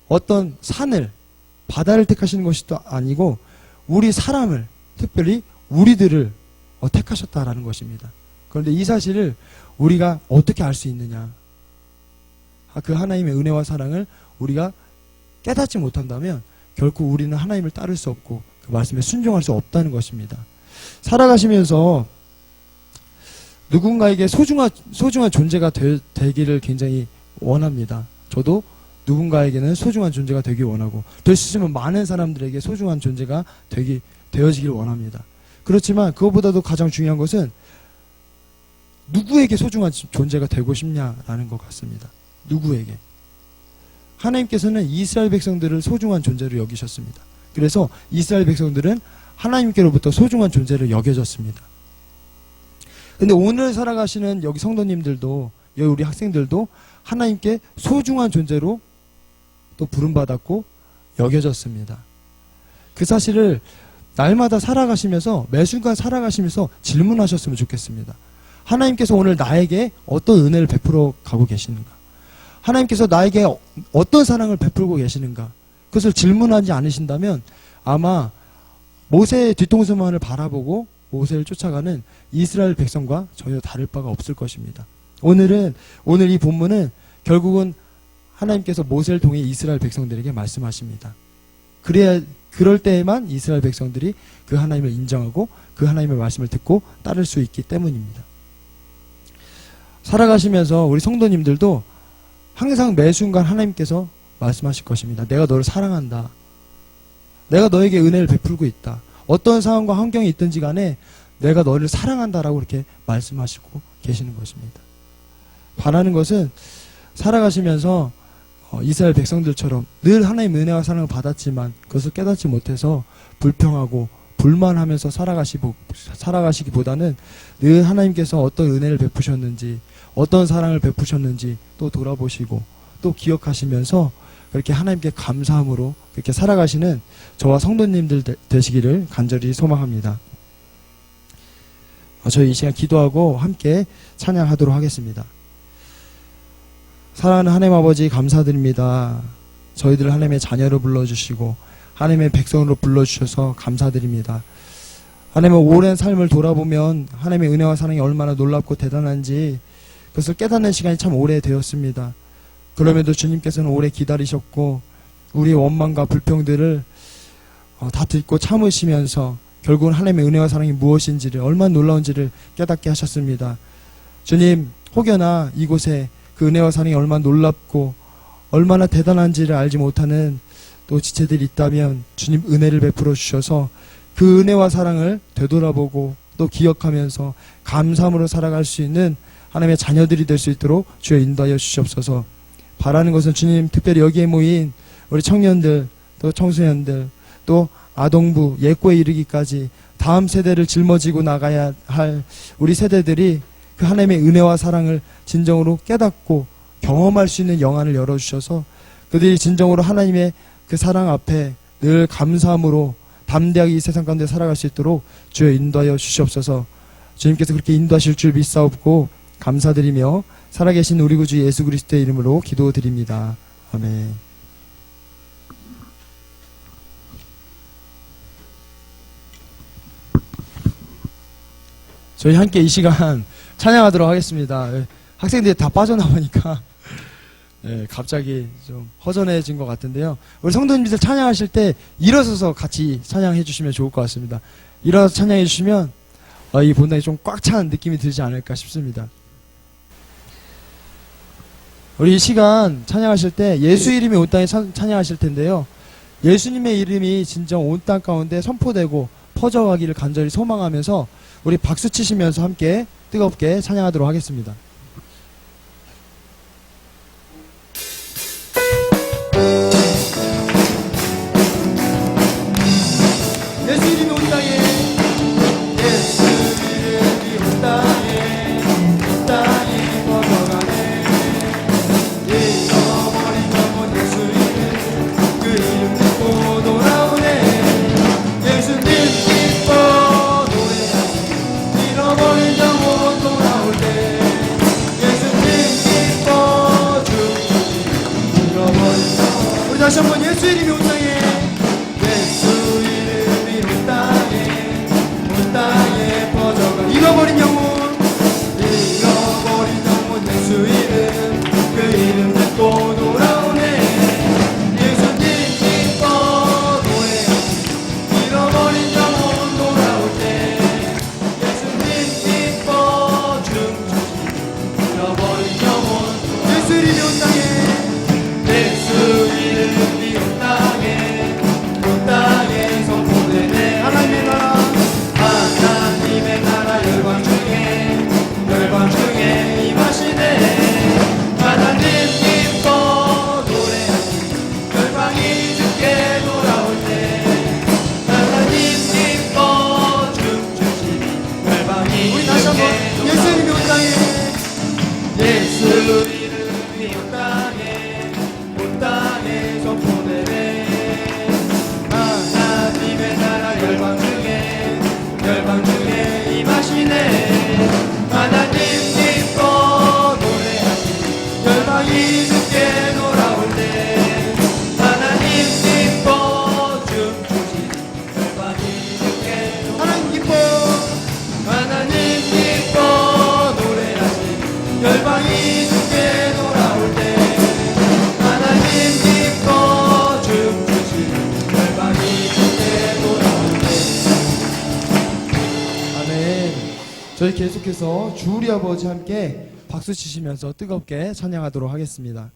어떤 산을, 바다를 택하시는 것도 아니고 우리 사람을, 특별히 우리들을 택하셨다라는 것입니다. 그런데 이 사실을 우리가 어떻게 알 수 있느냐? 그 하나님의 은혜와 사랑을 우리가 깨닫지 못한다면 결코 우리는 하나님을 따를 수 없고 그 말씀에 순종할 수 없다는 것입니다. 살아가시면서 누군가에게 소중한 존재가 되기를 굉장히 원합니다. 저도 누군가에게는 소중한 존재가 되길 원하고 될 수 있으면 많은 사람들에게 소중한 존재가 되어지길 원합니다. 그렇지만 그것보다도 가장 중요한 것은 누구에게 소중한 존재가 되고 싶냐라는 것 같습니다. 누구에게. 하나님께서는 이스라엘 백성들을 소중한 존재로 여기셨습니다. 그래서 이스라엘 백성들은 하나님께로부터 소중한 존재로 여겨졌습니다. 근데 오늘 살아가시는 여기 성도님들도 여기 우리 학생들도 하나님께 소중한 존재로 또 부름받았고 여겨졌습니다. 그 사실을 날마다 살아가시면서 매 순간 살아가시면서 질문하셨으면 좋겠습니다. 하나님께서 오늘 나에게 어떤 은혜를 베풀어 가고 계시는가? 하나님께서 나에게 어떤 사랑을 베풀고 계시는가? 그것을 질문하지 않으신다면 아마 모세의 뒤통수만을 바라보고 모세를 쫓아가는 이스라엘 백성과 전혀 다를 바가 없을 것입니다. 오늘 이 본문은 결국은 하나님께서 모세를 통해 이스라엘 백성들에게 말씀하십니다. 그럴 때에만 이스라엘 백성들이 그 하나님을 인정하고 그 하나님의 말씀을 듣고 따를 수 있기 때문입니다. 살아가시면서 우리 성도님들도 항상 매 순간 하나님께서 말씀하실 것입니다. 내가 너를 사랑한다. 내가 너에게 은혜를 베풀고 있다. 어떤 상황과 환경이 있든지 간에 내가 너를 사랑한다라고 이렇게 말씀하시고 계시는 것입니다. 바라는 것은 살아가시면서 이스라엘 백성들처럼 늘 하나님의 은혜와 사랑을 받았지만 그것을 깨닫지 못해서 불평하고 불만하면서 살아가시기보다는 늘 하나님께서 어떤 은혜를 베푸셨는지 어떤 사랑을 베푸셨는지 또 돌아보시고 또 기억하시면서 그렇게 하나님께 감사함으로 그렇게 살아가시는 저와 성도님들 되시기를 간절히 소망합니다. 저희 이 시간 기도하고 함께 찬양하도록 하겠습니다. 사랑하는 하나님 아버지 감사드립니다. 저희들 하나님의 자녀로 불러주시고 하나님의 백성으로 불러주셔서 감사드립니다. 하나님의 오랜 삶을 돌아보면 하나님의 은혜와 사랑이 얼마나 놀랍고 대단한지 그것을 깨닫는 시간이 참 오래되었습니다. 그럼에도 주님께서는 오래 기다리셨고 우리의 원망과 불평들을 다 듣고 참으시면서 결국은 하나님의 은혜와 사랑이 무엇인지를 얼마나 놀라운지를 깨닫게 하셨습니다. 주님 혹여나 이곳에 그 은혜와 사랑이 얼마나 놀랍고 얼마나 대단한지를 알지 못하는 또 지체들이 있다면 주님 은혜를 베풀어 주셔서 그 은혜와 사랑을 되돌아보고 또 기억하면서 감사함으로 살아갈 수 있는 하나님의 자녀들이 될 수 있도록 주여 인도하여 주시옵소서. 바라는 것은 주님 특별히 여기에 모인 우리 청년들 또 청소년들 또 아동부 예고에 이르기까지 다음 세대를 짊어지고 나가야 할 우리 세대들이 그 하나님의 은혜와 사랑을 진정으로 깨닫고 경험할 수 있는 영안을 열어주셔서 그들이 진정으로 하나님의 그 사랑 앞에 늘 감사함으로 담대하게 이 세상 가운데 살아갈 수 있도록 주여 인도하여 주시옵소서. 주님께서 그렇게 인도하실 줄 믿사옵고 감사드리며 살아계신 우리 구주 예수 그리스도의 이름으로 기도드립니다. 아멘. 저희 함께 이 시간 찬양하도록 하겠습니다. 학생들이 다 빠져나오니까 갑자기 좀 허전해진 것 같은데요. 우리 성도님들 찬양하실 때 일어서서 같이 찬양해 주시면 좋을 것 같습니다. 일어나서 찬양해 주시면 이 본당이 좀 꽉 찬 느낌이 들지 않을까 싶습니다. 우리 이 시간 찬양하실 때 예수 이름이 온 땅에 찬양하실 텐데요. 예수님의 이름이 진정 온 땅 가운데 선포되고 퍼져가기를 간절히 소망하면서 우리 박수 치시면서 함께 뜨겁게 찬양하도록 하겠습니다. 예수 이름이 온 땅에 예수 이름이 온 땅에 온 땅에 퍼져가네. 잃어버린 영혼 예수 이름 그 이름 듣고 돌아오네. 예수님 기뻐 노래하시 잃어버린 영혼 돌아올 때. 예수님 기뻐 춤추시 잃어버린 영혼. 우리 다시 한번 예수 이름이 온 땅에 예수 이름이 온 땅에 퍼져가. 잃어버린 영혼 예수 이름 그 이름 듣고 돌아오네. 예수님 기뻐 노래하시 잃어버린 영혼 돌아올 때. 예수님 기뻐 춤추시 잃어버린 영혼. 예수 이름이 온 땅에 예수 열방이 주께 돌아올 때 하나님 기뻐 춤추시니 열방이 주께 하나님 기뻐 하나님 기뻐 노래하시니 열방이 주께 돌아올 때 하나님 기뻐 춤추시니 열방이 주께 돌아올 때 아멘. 저희 계속해서 주 우리 아버지 함께 박수 치시면서 뜨겁게 찬양하도록 하겠습니다.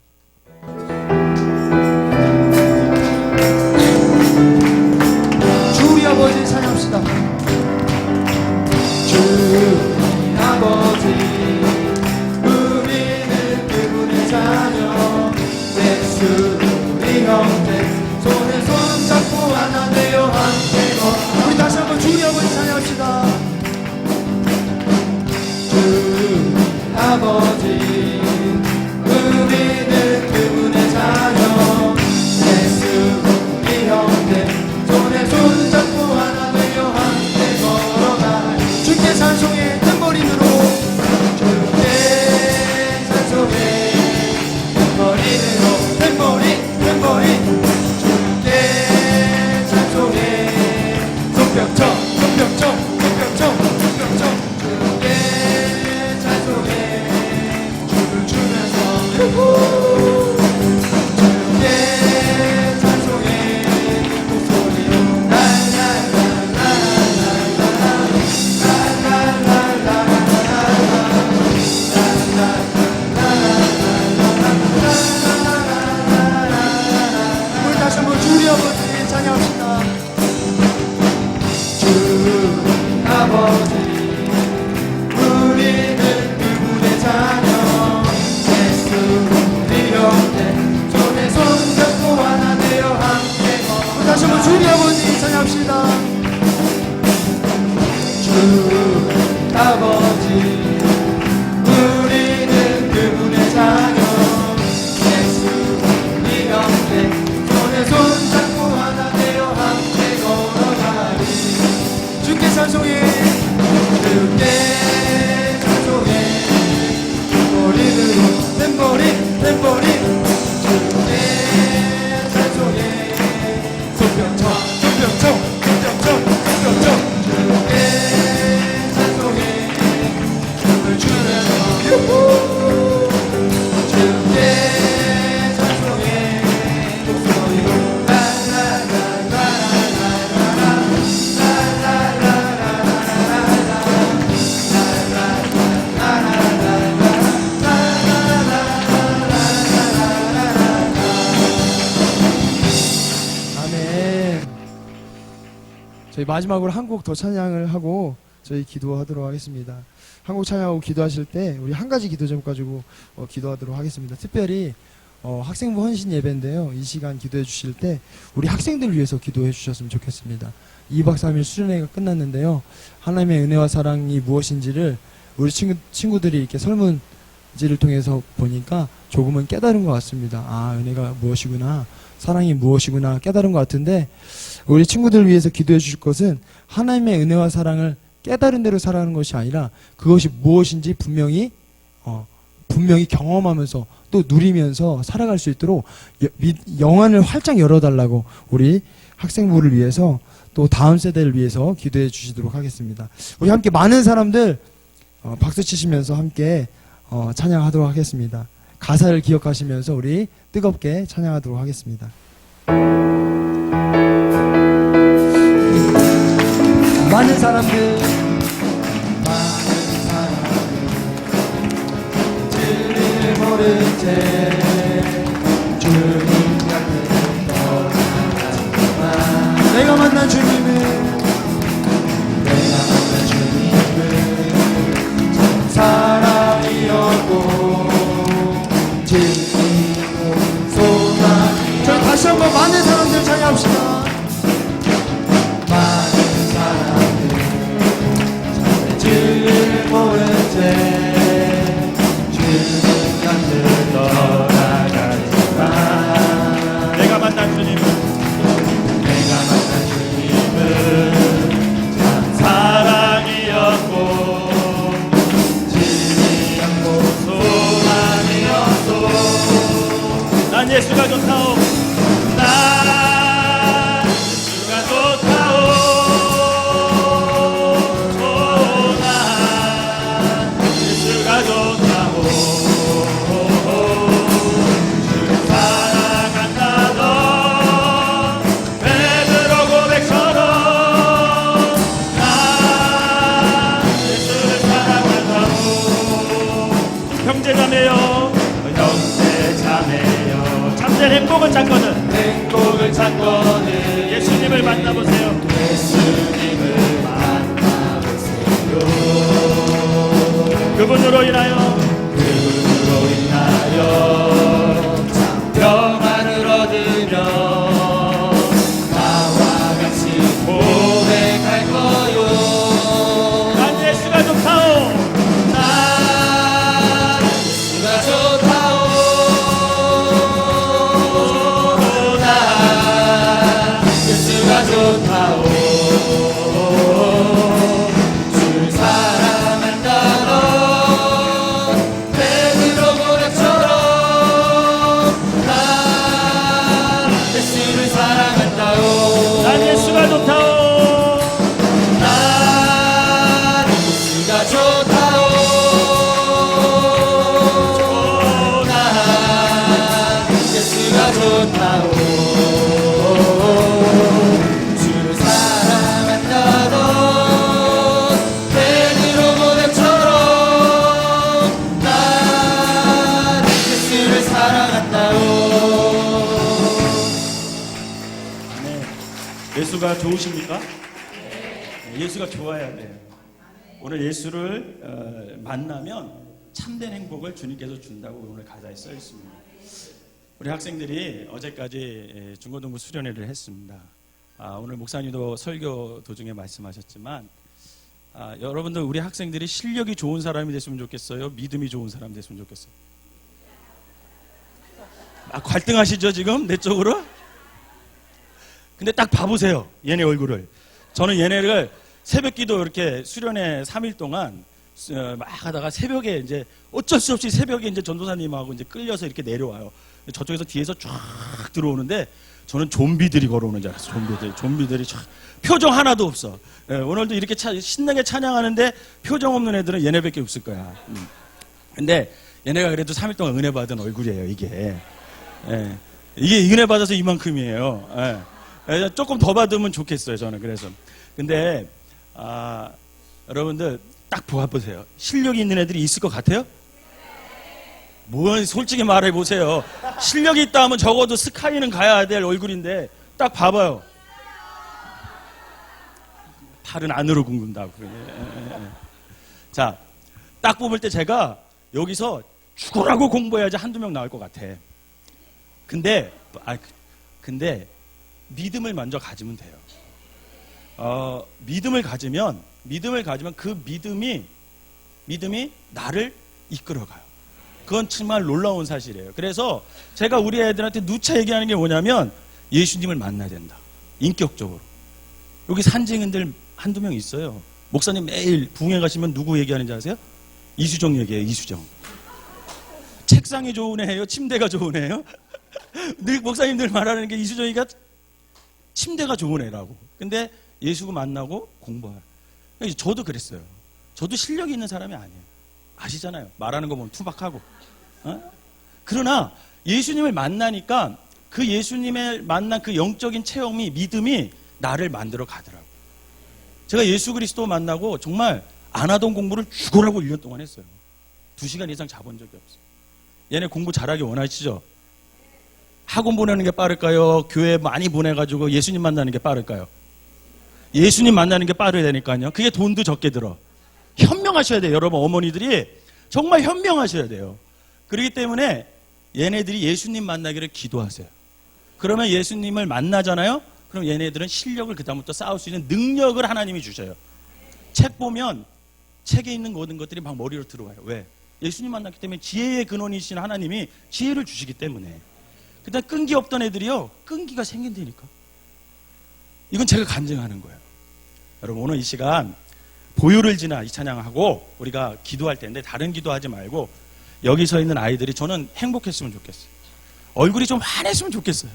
주 우리 아버지 찬양합시다. 주 우리 아버지 우리는 그분의 자녀 예수 우리 형제 손에 손 잡고 하나 되어 함께 걷 우리 다시 한번 주 우리 아버지 찬양합시다. 주 아버지 우리는 그분의 자녀 예수 우리 형제 손에 손 잡고 하나 되어 함께 걸어가 주께 찬송해 뜸버린으로 주께 찬송해 탬버린으로 탬버린 주께 찬송해 손뼉쳐 주께 찬송해 춤을 추면서 주께 찬송해 목소리로 우리 다시 한번 주 우리 아버지 찬양합시다. 주 아버지 우리는 그분의 자녀 예수 우리 형제 손에 손 잡고 하나 되어 함께 우리 다시 한번 주 우리 아버지 찬양합시다. 주 아버지 우리는 그분의 자녀 예수 우리 형제 손에 손 잡고 하나 되어 함께 걸어가리 주께 찬송해 주께 찬송해 탬버린으로 탬버린 주께 찬송해 손뼉쳐 주께 찬송해 춤을 추면서 주께 찬송해 목소리로 아멘. 저희 마지막으로 한 곡 더 찬양을 하고 저희 기도하도록 하겠습니다. 한 곡 찬양하고 기도하실 때 우리 한 가지 기도 좀 가지고 기도하도록 하겠습니다. 특별히 학생부 헌신 예배인데요. 이 시간 기도해 주실 때 우리 학생들 위해서 기도해 주셨으면 좋겠습니다. 2박 3일 수련회가 끝났는데요. 하나님의 은혜와 사랑이 무엇인지를 우리 친구들이 이렇게 설문지를 통해서 보니까 조금은 깨달은 것 같습니다. 아, 은혜가 무엇이구나. 사랑이 무엇이구나 깨달은 것 같은데 우리 친구들 위해서 기도해 주실 것은 하나님의 은혜와 사랑을 깨달은 대로 살아가는 것이 아니라 그것이 무엇인지 분명히 경험하면서 또 누리면서 살아갈 수 있도록 영안을 활짝 열어달라고 우리 학생부를 위해서 또 다음 세대를 위해서 기도해 주시도록 하겠습니다. 우리 함께 많은 사람들 박수 치시면서 함께 찬양하도록 하겠습니다. 가사를 기억하시면서 우리 뜨겁게 찬양하도록 하겠습니다. 많은 사람들 진리를 모른 채 주님 곁을 떠나가지만 내가 만난 주님은 사랑이었고 진리고 소망이 저희 다시 한번 많은 사람들 찬양합시다. 많은 사람들 진리를 모른 채 주님 곁을 떠나가지만 내가 만난 주님은 참 사랑이었고 진리였고 소망이었고 예수가 좋다오. 난 예수가 좋다오. 난 예수가 좋다오. 주를 사랑한다던 베드로 고백처럼 난 예수를 사랑한다오. 형제자매여, 형제자매여, 참된 행복을 찾거든 행복을 찾거든 예수님을 만나보세요. 예수님을 만나보세요. 그분으로 인하여 그분으로 인하여 참 평안을 얻으며 나와 같이 고백할 거요. 난 예수가 좋다오. 난 예수가 좋다오. 난 예수가 좋다오. 주를 사랑한다던 베드로 고백처럼 난 예수를 사랑한다오. 난 예수가 좋다오. 난 예수가 좋다오. 난 예수가 좋다오. 주를 사랑한다던 베드로 고백처럼 난 예수를 사랑한다오. 네. 예수가 좋으십니까? 예수가 좋아야 돼요. 오늘 예수를 만나면 참된 행복을 주님께서 준다고 오늘 가사에 써 있습니다. 우리 학생들이 어제까지 중고등부 수련회를 했습니다. 오늘 목사님도 설교 도중에 말씀하셨지만 여러분들 우리 학생들이 실력이 좋은 사람이 됐으면 좋겠어요? 믿음이 좋은 사람이 됐으면 좋겠어요? 갈등하시죠 지금 내적으로? 근데 딱 봐보세요 얘네 얼굴을. 저는 얘네를 새벽기도 이렇게 수련회 3일 동안 막 하다가 새벽에 이제 어쩔 수 없이 새벽에 이제 전도사님하고 이제 끌려서 이렇게 내려와요. 저쪽에서 뒤에서 쫙 들어오는데 저는 좀비들이 걸어오는 줄 알았어요. 좀비들이 쫙 표정 하나도 없어. 오늘도 이렇게 신나게 찬양하는데 표정 없는 애들은 얘네밖에 없을 거야. 근데 얘네가 그래도 3일 동안 은혜 받은 얼굴이에요 이게. 이게 은혜 받아서 이만큼이에요. 조금 더 받으면 좋겠어요 저는. 그래서 근데 여러분들 딱 보세요. 실력이 있는 애들이 있을 것 같아요? 뭐 솔직히 말해보세요. 실력이 있다 하면 적어도 스카이는 가야 될 얼굴인데 딱 봐봐요. 팔은 안으로 굽는다고. 자, 딱 뽑을 때 제가 여기서 죽으라고 공부해야지 한두 명 나올 것 같아. 근데 믿음을 먼저 가지면 돼요. 믿음을 가지면 그 믿음이 나를 이끌어가요. 그건 정말 놀라운 사실이에요. 그래서 제가 우리 애들한테 누차 얘기하는 게 뭐냐면 예수님을 만나야 된다. 인격적으로. 여기 산증인들 한두 명 있어요. 목사님 매일 부흥회 가시면 누구 얘기하는지 아세요? 이수정 얘기해요. 이수정. 책상이 좋은 애예요? 침대가 좋은 애예요? 늘 목사님들 말하는 게 이수정이가 침대가 좋은 애라고. 근데 예수 만나고 공부해요. 저도 그랬어요. 저도 실력이 있는 사람이 아니에요. 아시잖아요. 말하는 거 보면 투박하고. 그러나 예수님을 만나니까 그 예수님을 만난 그 영적인 체험이, 믿음이 나를 만들어 가더라고요. 제가 예수 그리스도 만나고 정말 안 하던 공부를 죽으라고 1년 동안 했어요. 2시간 이상 자본 적이 없어요. 얘네 공부 잘하기 원하시죠? 학원 보내는 게 빠를까요? 교회 많이 보내가지고 예수님 만나는 게 빠를까요? 예수님 만나는 게 빠르야 되니까요. 그게 돈도 적게 들어. 현명하셔야 돼요. 여러분 어머니들이 정말 현명하셔야 돼요. 그렇기 때문에 얘네들이 예수님 만나기를 기도하세요. 그러면 예수님을 만나잖아요. 그럼 얘네들은 실력을 그다음부터 쌓을 수 있는 능력을 하나님이 주셔요. 책 보면 책에 있는 모든 것들이 막 머리로 들어와요. 왜? 예수님 만났기 때문에 지혜의 근원이신 하나님이 지혜를 주시기 때문에. 그다음 끈기 없던 애들이요. 끈기가 생긴다니까. 이건 제가 간증하는 거예요. 여러분 오늘 이 시간 보혈을 지나 이 찬양하고 우리가 기도할 텐데 다른 기도하지 말고 여기 서 있는 아이들이 저는 행복했으면 좋겠어요. 얼굴이 좀 환했으면 좋겠어요.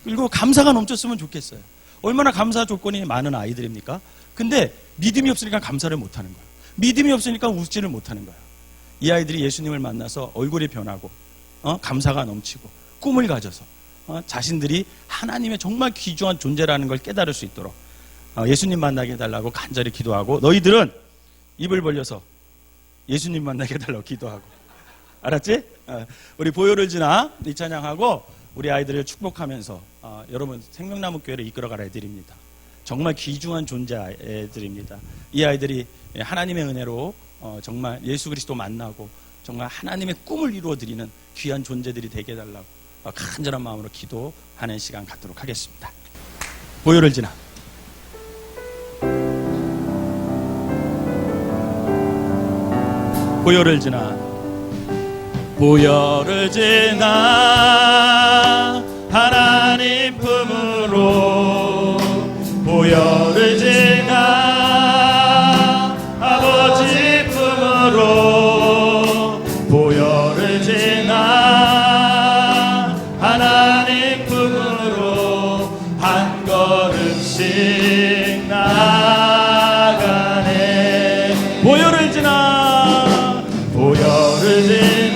그리고 감사가 넘쳤으면 좋겠어요. 얼마나 감사 조건이 많은 아이들입니까? 근데 믿음이 없으니까 감사를 못하는 거예요. 믿음이 없으니까 웃지를 못하는 거예요. 이 아이들이 예수님을 만나서 얼굴이 변하고 감사가 넘치고 꿈을 가져서 자신들이 하나님의 정말 귀중한 존재라는 걸 깨달을 수 있도록 예수님 만나게 해달라고 간절히 기도하고, 너희들은 입을 벌려서 예수님 만나게 해달라고 기도하고, 알았지? 우리 보혈을 지나 이 찬양하고 우리 아이들을 축복하면서 여러분 생명나무 교회를 이끌어가라 애들입니다. 정말 귀중한 존재 애들입니다. 이 아이들이 하나님의 은혜로 정말 예수 그리스도 만나고 정말 하나님의 꿈을 이루어드리는 귀한 존재들이 되게 해달라고 간절한 마음으로 기도하는 시간 갖도록 하겠습니다. 보혈을 지나. 보혈을 지나. 보혈을 지나 하나님 품으로, 보혈을 지나 아버지 품으로, 보혈을 지나 하나님 품으로 한 걸음씩 나가네. 보혈을 지나, 보혈을 지나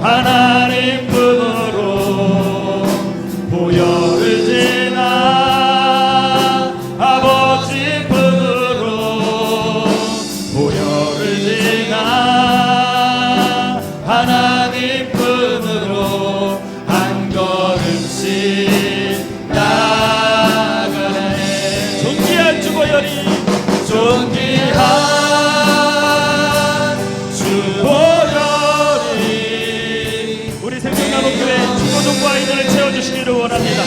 하나님 품으로, 보혈을 지나 아버지 품으로, 보혈을 지나 하나님 품으로 한 걸음씩 나가네. 존귀한 주 보혈이, 존귀한 우리 생명나무교회 중고등부 아이들을 채워주시기를 원합니다.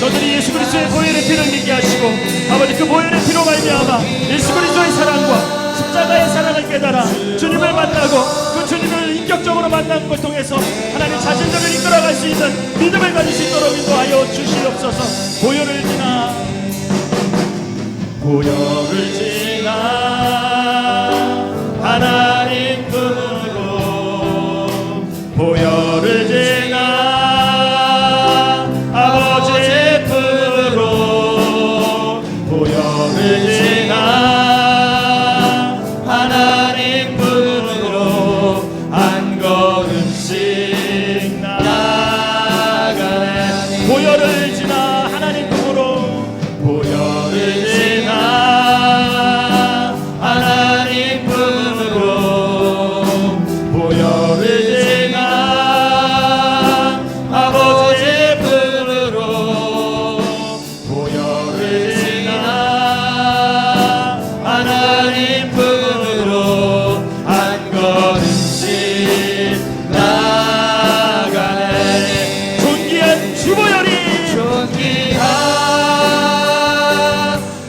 저들이 예수 그리스도의 보혈의 피를 믿게 하시고, 아버지 그 보혈의 피로 말미암아 예수 그리스도의 사랑과 십자가의 사랑을 깨달아 주님을 만나고 그 주님을 인격적으로 만나는 걸 통해서 하나님 자신들을 이끌어갈 수 있는 믿음을 가질 수 있도록 인도하여 주시옵소서. 보혈을 지나, 보혈을 지나 하나님 품으로, 보혈을 지나 아버지 품으로, 보혈을 지나 하나님 품으로 한 걸음씩 나가네. 보혈을 지나 하나님 품으로, 보혈을 지나 하나님 품으로, 보혈을 지나 아버지 품으로, 보혈을 지나 하나님 품으로 한 걸음씩 나가네. 존귀한 주보혈이, 존귀한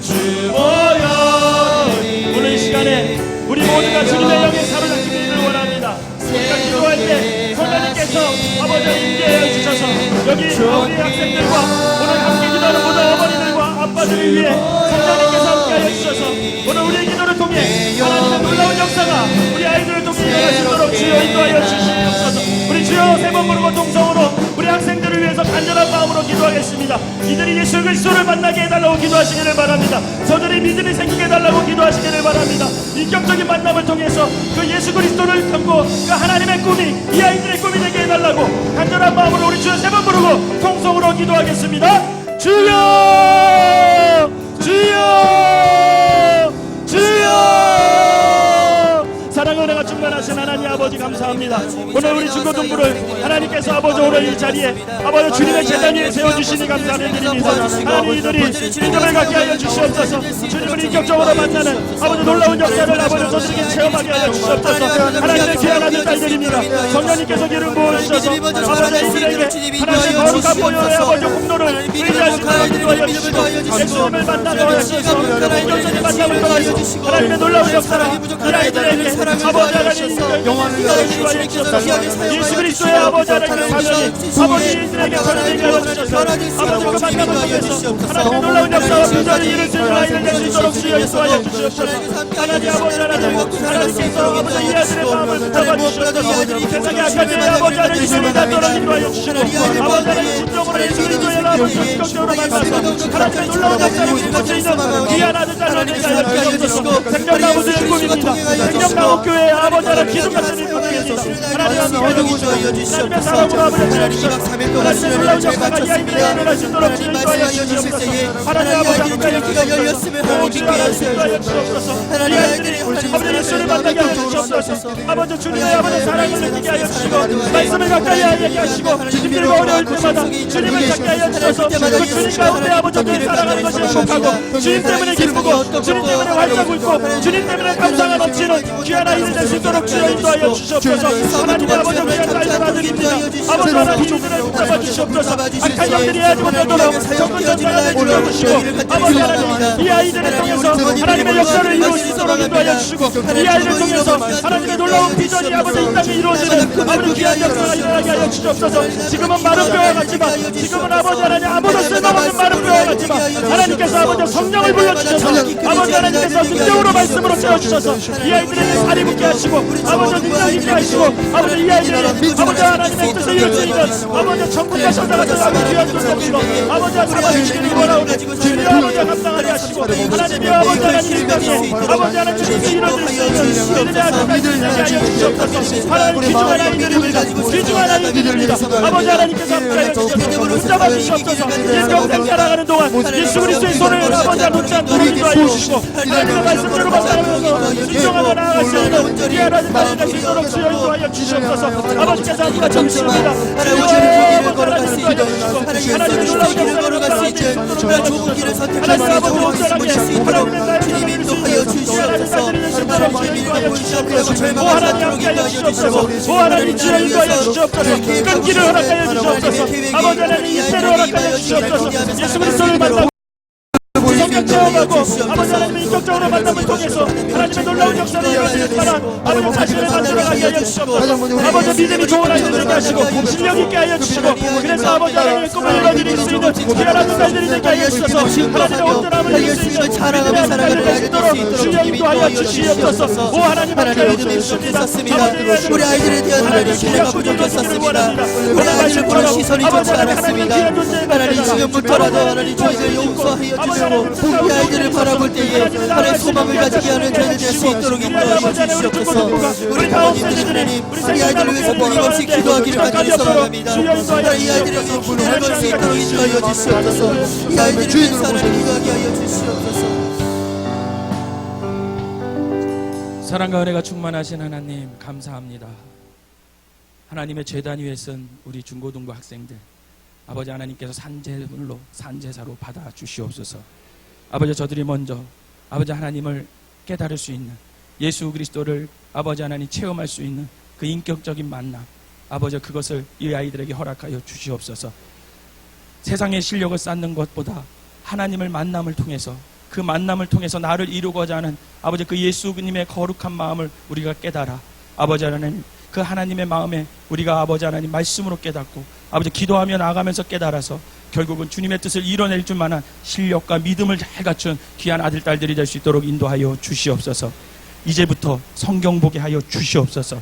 주보혈이, 오늘 이 시간에 우리 모두가 주님의 영에 사로잡히기를 원합니다. 우리가 기도할 때 성령님께서 아버지 임재하여 주셔서 여기 우리 학생들과 오늘 함께 기도하는 모든 어머니들과 아빠들을 위해 성령님께서 함께하여 주셔서 오늘 우리의 기도를 통해 하나님의 놀라운 역사가 우리 아이들을 통해 일어날 수 있도록 주여 인도하여 주시옵소서. 우리 주여 세 번 부르고 동성으로 우리 학생들을 위해서 간절한 마음으로 기도하겠습니다. 이들이 예수 그리스도를 만나게 해달라고 기도하시기를 바랍니다. 저들이 믿음이 생기게 해달라고 기도하시기를 바랍니다. 인격적인 만남을 통해서 그 예수 그리스도를 겪고 그 하나님의 꿈이 이 아이들의 꿈이 되게 해달라고 간절한 마음으로 우리 주여 세 번 부르고 통성으로 기도하겠습니다. 주여, 주여, 주여. 사랑의 은혜가 충만하신 하나님 아버지 감사합니다. 오늘 우리 중고등부를 하나님께서 아버지 오늘 이 자리에 아버지 주님의 제단 위에 세워주시니 감사를 드립니다. 하나님 이들이 믿음을 갖게 하여 주시옵소서. 주님을 인격적으로 만나는 아버지 놀라운 역사를 아버지 저들에게 체험하게 하여 주시옵소서. 하나님의 귀한 아들 딸들입니다. 성령님께서 기름 부어주셔서 아버지 이들에게 하나님의 거룩한 보혈의 아버지 공로를 의지할 수 있도록 인도하여 주시고 예수님을 만나게 하셔서 인격적인 만남을 통하여 하나님의 놀라운 역사를 이 아이들에게 아버지 하나님 예수 그리스도의 아버지 하나님의 사명이 아버지들에게 전해지게 하여주셔서 아버지 그 만남을 통해서 하나님의 놀라운 역사와 비전을 이룰 수 있는 아이들 될 수 있도록 주여 인도하여 주시옵소서. 하나님 아버지 하나님께서 아버지 이 아들의 마음을 붙잡아 주시옵소서. 세상의 악한 일에 아버지 하나님 이름이 닿도록 인도하여 주시고 아버지 하나님 진정으로 예수 그리스도의 마음을 적극적으로 만나서 하나님의 놀라운 역사를 이룰 수 있는 귀한 아들 딸을 되게 하여 주시옵소서. 생명나무들의 꿈입니다. 생명나무 교회의 아버지 하나님 기둥 같은 일꾼입니다. 하나님 하나님의 사랑으로 아버지 주시옵소서. 하나님의 놀라운 역사가 이 아이들에게 일어날 수 있도록 인도하여 주시옵소서. 하나님 아버지 하나님께 열렸음을 하나님께 하여 주시옵소서. 이 아이들이 아버지 예수를 만나게 하여 주시옵소서. 아버지 주님의 아버지 사랑을 느끼게 하여 주시고 말씀을 가까이 하게 하시고 주님들과 어려울 때마다 주님을 찾게 하여 주셔서 그 주님 가운데 아버지를 살아가는 것이 행복하고 주님 때문에 기쁘고 주님 때문에 활짝 웃고 주님 때문에 감사가 넘치는 귀한 아이들 될 수 있도록 주여 인도하여 주시옵소서. 하나님의 아버지 귀한 딸들 아들입니다. 아버지 하나님 주님을 붙잡아 주시옵소서. 악한 영들이 하지 못하도록 정근전자를 주시고 아버지 하나님 이 아이들을 통해서 하나님의 역사를 이룰 수 있도록 인도하여 주시고 이 아이들을 통해서 하나님의 놀라운 비전이 아버지 이 땅에 이루어지는 아버지 귀한 역사가 일어나게 하여 주시옵소서. 지금은 마른 뼈와 같지만 지금은 아버지 하나님 아무도 쓸모없는 마른 뼈와 같지만 하나님께서 아버지 성령을 불러주셔서 아버지 하나님께서 능력으로 말씀으로 채워주셔서 이 아이들에게 살이 붙게 하시고 아버지 능력 있게 하시고 아버지 이 아이들이 아버지 하나님의 뜻을 이룰 수 있는 아버지 천국과 천사가 전하는 귀한 뜻으로 아버지 잡아주시기를 원하오니 주님의 아버지 감당하게 하시고 하나님의 아버지 하나님 인간이 아버지 하나님 뜻을 이뤄줄 수 있는 주님의 아들까지 되게 하여 주시옵소서. 하나님 귀중한 아이들입니다. 귀중한 아이들입니다. 아버지 하나님께서 함께하여 주셔서 붙잡아 주시옵소서. 일평생 살아가는 동안 예수 그리스도의 손을 아버지 놓지 않도록 인도하여 주시고 하나님의 말씀대로 만나면서 순종하며 나아갈 수 있는 귀한 아들 딸이 될 수 있도록 주여 인도하여 주시옵소서. 아버지께서 함께 점심입니다. 하나님의 걸어갈 수 있는 하나님의 놀라운 길을 걸어갈 수 있는 좁은 길을 선택하시는 좋은 힘을 낼수 있도록 주님 인도하여 주시옵소서. 하나님 길을 보시옵소서. 절망하지 않도록 인도하여 주시옵소서. 오 하나님 주여 인도하여 주시옵소서. 끈기를 허락하여 주시옵소서. 아버지 하나님 인내를 허락하여 주시옵소서. 예수 그리스도를 만나고 성령 체험하고 아버지 하나님의 인격적으로 만남을 통해서 하나님의 놀라운 역사를 이루어지는 바람 아버지 자신을 만들어가게 하여 주시옵소서. 아버지 믿음이 좋은 아이들 되게 하시고 실력 있게 하여 주시고 그래서 아버지 하나님의 꿈을 이루어드릴 수 있는 귀한 아들들이 되게 하여 주셔서 하나님의 온전함을 이룰 수 있는 믿음의 아들들이 될 수 있도록 주여 인도하여 주시옵소서. 오 하나님 함께하여 주시옵소서. 우리 아이들에 대한 하나님 신뢰가 부족했었습니다. 우리 아이들 보는 시선이 좋지 않았습니다. 하나님 지금부터라도 하나님 저희들 용서하여 주시고 이 아이들을 바라볼 때에 하나님 소망을 가지게 하는 저희들 될 수 있도록 인도하여 주시옵소서. 우리 부모님들 하나님 이 아이들을 위해서 끊임없이 기도하기를 간절히 소망합니다. 이 아이들에게 기도를 걸 수 있도록 인도하여 주시옵소서. 이 아이들을 위해서 하나님 기도하게 하여 주시옵소서. 사랑과 은혜가 충만하신 하나님 감사합니다. 하나님의 제단 위에 쓴 우리 중고등부 학생들 아버지 하나님께서 산제물로 산제사로 받아 주시옵소서. 아버지 저들이 먼저 아버지 하나님을 깨달을 수 있는 예수 그리스도를 아버지 하나님 체험할 수 있는 그 인격적인 만남 아버지 그것을 이 아이들에게 허락하여 주시옵소서. 세상의 실력을 쌓는 것보다 하나님을 만남을 통해서 그 만남을 통해서 나를 이루고자 하는 아버지 그 예수님의 거룩한 마음을 우리가 깨달아 아버지 하나님 그 하나님의 마음에 우리가 아버지 하나님 말씀으로 깨닫고 아버지 기도하며 나아가면서 깨달아서 결국은 주님의 뜻을 이뤄낼 줄 만한 실력과 믿음을 잘 갖춘 귀한 아들 딸들이 될 수 있도록 인도하여 주시옵소서. 이제부터 성경 보게 하여 주시옵소서.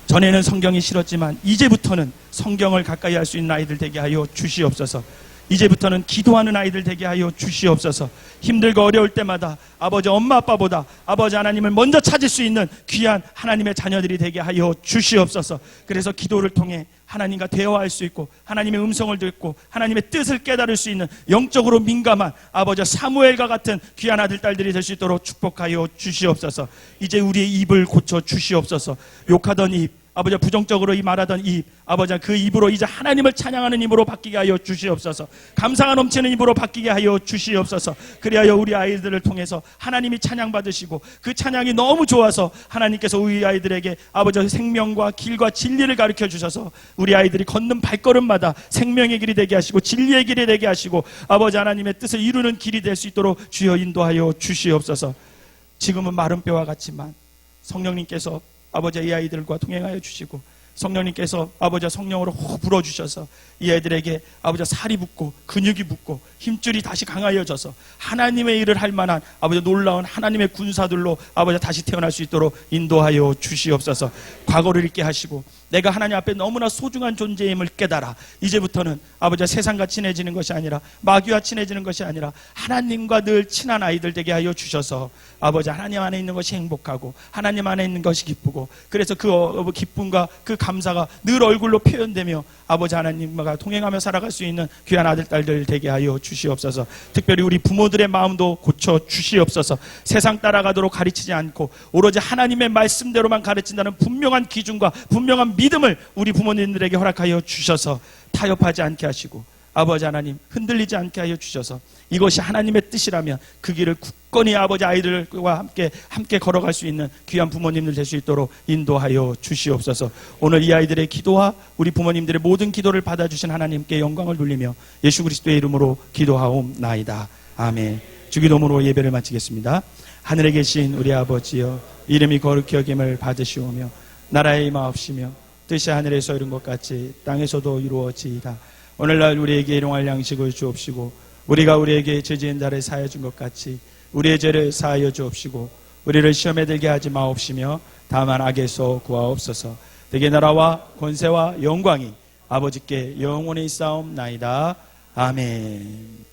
전에는 성경이 싫었지만 이제부터는 성경을 가까이 할 수 있는 아이들 되게 하여 주시옵소서. 이제부터는 기도하는 아이들 되게 하여 주시옵소서. 힘들고 어려울 때마다 아버지 엄마 아빠보다 아버지 하나님을 먼저 찾을 수 있는 귀한 하나님의 자녀들이 되게 하여 주시옵소서. 그래서 기도를 통해 하나님과 대화할 수 있고 하나님의 음성을 듣고 하나님의 뜻을 깨달을 수 있는 영적으로 민감한 아버지 사무엘과 같은 귀한 아들 딸들이 될 수 있도록 축복하여 주시옵소서. 이제 우리의 입을 고쳐 주시옵소서. 욕하던 입 아버지 부정적으로 이 말하던 입 아버지 그 입으로 이제 하나님을 찬양하는 입으로 바뀌게 하여 주시옵소서. 감사가 넘치는 입으로 바뀌게 하여 주시옵소서. 그리하여 우리 아이들을 통해서 하나님이 찬양받으시고 그 찬양이 너무 좋아서 하나님께서 우리 아이들에게 아버지 생명과 길과 진리를 가르쳐 주셔서 우리 아이들이 걷는 발걸음마다 생명의 길이 되게 하시고 진리의 길이 되게 하시고 아버지 하나님의 뜻을 이루는 길이 될 수 있도록 주여 인도하여 주시옵소서. 지금은 마른 뼈와 같지만 성령님께서 아버지 이 아이들과 동행하여 주시고 성령님께서 아버지 성령으로 호 불어주셔서 이 아이들에게 아버지 살이 붙고 근육이 붙고 힘줄이 다시 강하여져서 하나님의 일을 할 만한 아버지 놀라운 하나님의 군사들로 아버지 다시 태어날 수 있도록 인도하여 주시옵소서. 과거를 잊게 하시고 내가 하나님 앞에 너무나 소중한 존재임을 깨달아 이제부터는 아버지 세상과 친해지는 것이 아니라 마귀와 친해지는 것이 아니라 하나님과 늘 친한 아이들 되게 하여 주셔서 아버지 하나님 안에 있는 것이 행복하고 하나님 안에 있는 것이 기쁘고 그래서 그 기쁨과 그 감사가 늘 얼굴로 표현되며 아버지 하나님과 동행하며 살아갈 수 있는 귀한 아들 딸들 되게 하여 주시옵소서. 특별히 우리 부모들의 마음도 고쳐 주시옵소서. 세상 따라가도록 가르치지 않고 오로지 하나님의 말씀대로만 가르친다는 분명한 기준과 분명한 믿음을 우리 부모님들에게 허락하여 주셔서 타협하지 않게 하시고 아버지 하나님 흔들리지 않게 하여 주셔서 이것이 하나님의 뜻이라면 그 길을 굳건히 아버지 아이들과 함께 걸어갈 수 있는 귀한 부모님들 될 수 있도록 인도하여 주시옵소서. 오늘 이 아이들의 기도와 우리 부모님들의 모든 기도를 받아주신 하나님께 영광을 돌리며 예수 그리스도의 이름으로 기도하옵나이다. 아멘. 주기도문으로 예배를 마치겠습니다. 하늘에 계신 우리 아버지여 이름이 거룩히 여김을 받으시오며 나라의 임하옵시며 뜻이 하늘에서 이룬 것 같이 땅에서도 이루어지이다. 오늘날 우리에게 일용할 양식을 주옵시고 우리가 우리에게 죄지은 자를 사하여 준 것 같이 우리의 죄를 사하여 주옵시고 우리를 시험에 들게 하지 마옵시며 다만 악에서 구하옵소서. 대개 나라와 권세와 영광이 아버지께 영원히 있사옵나이다. 아멘.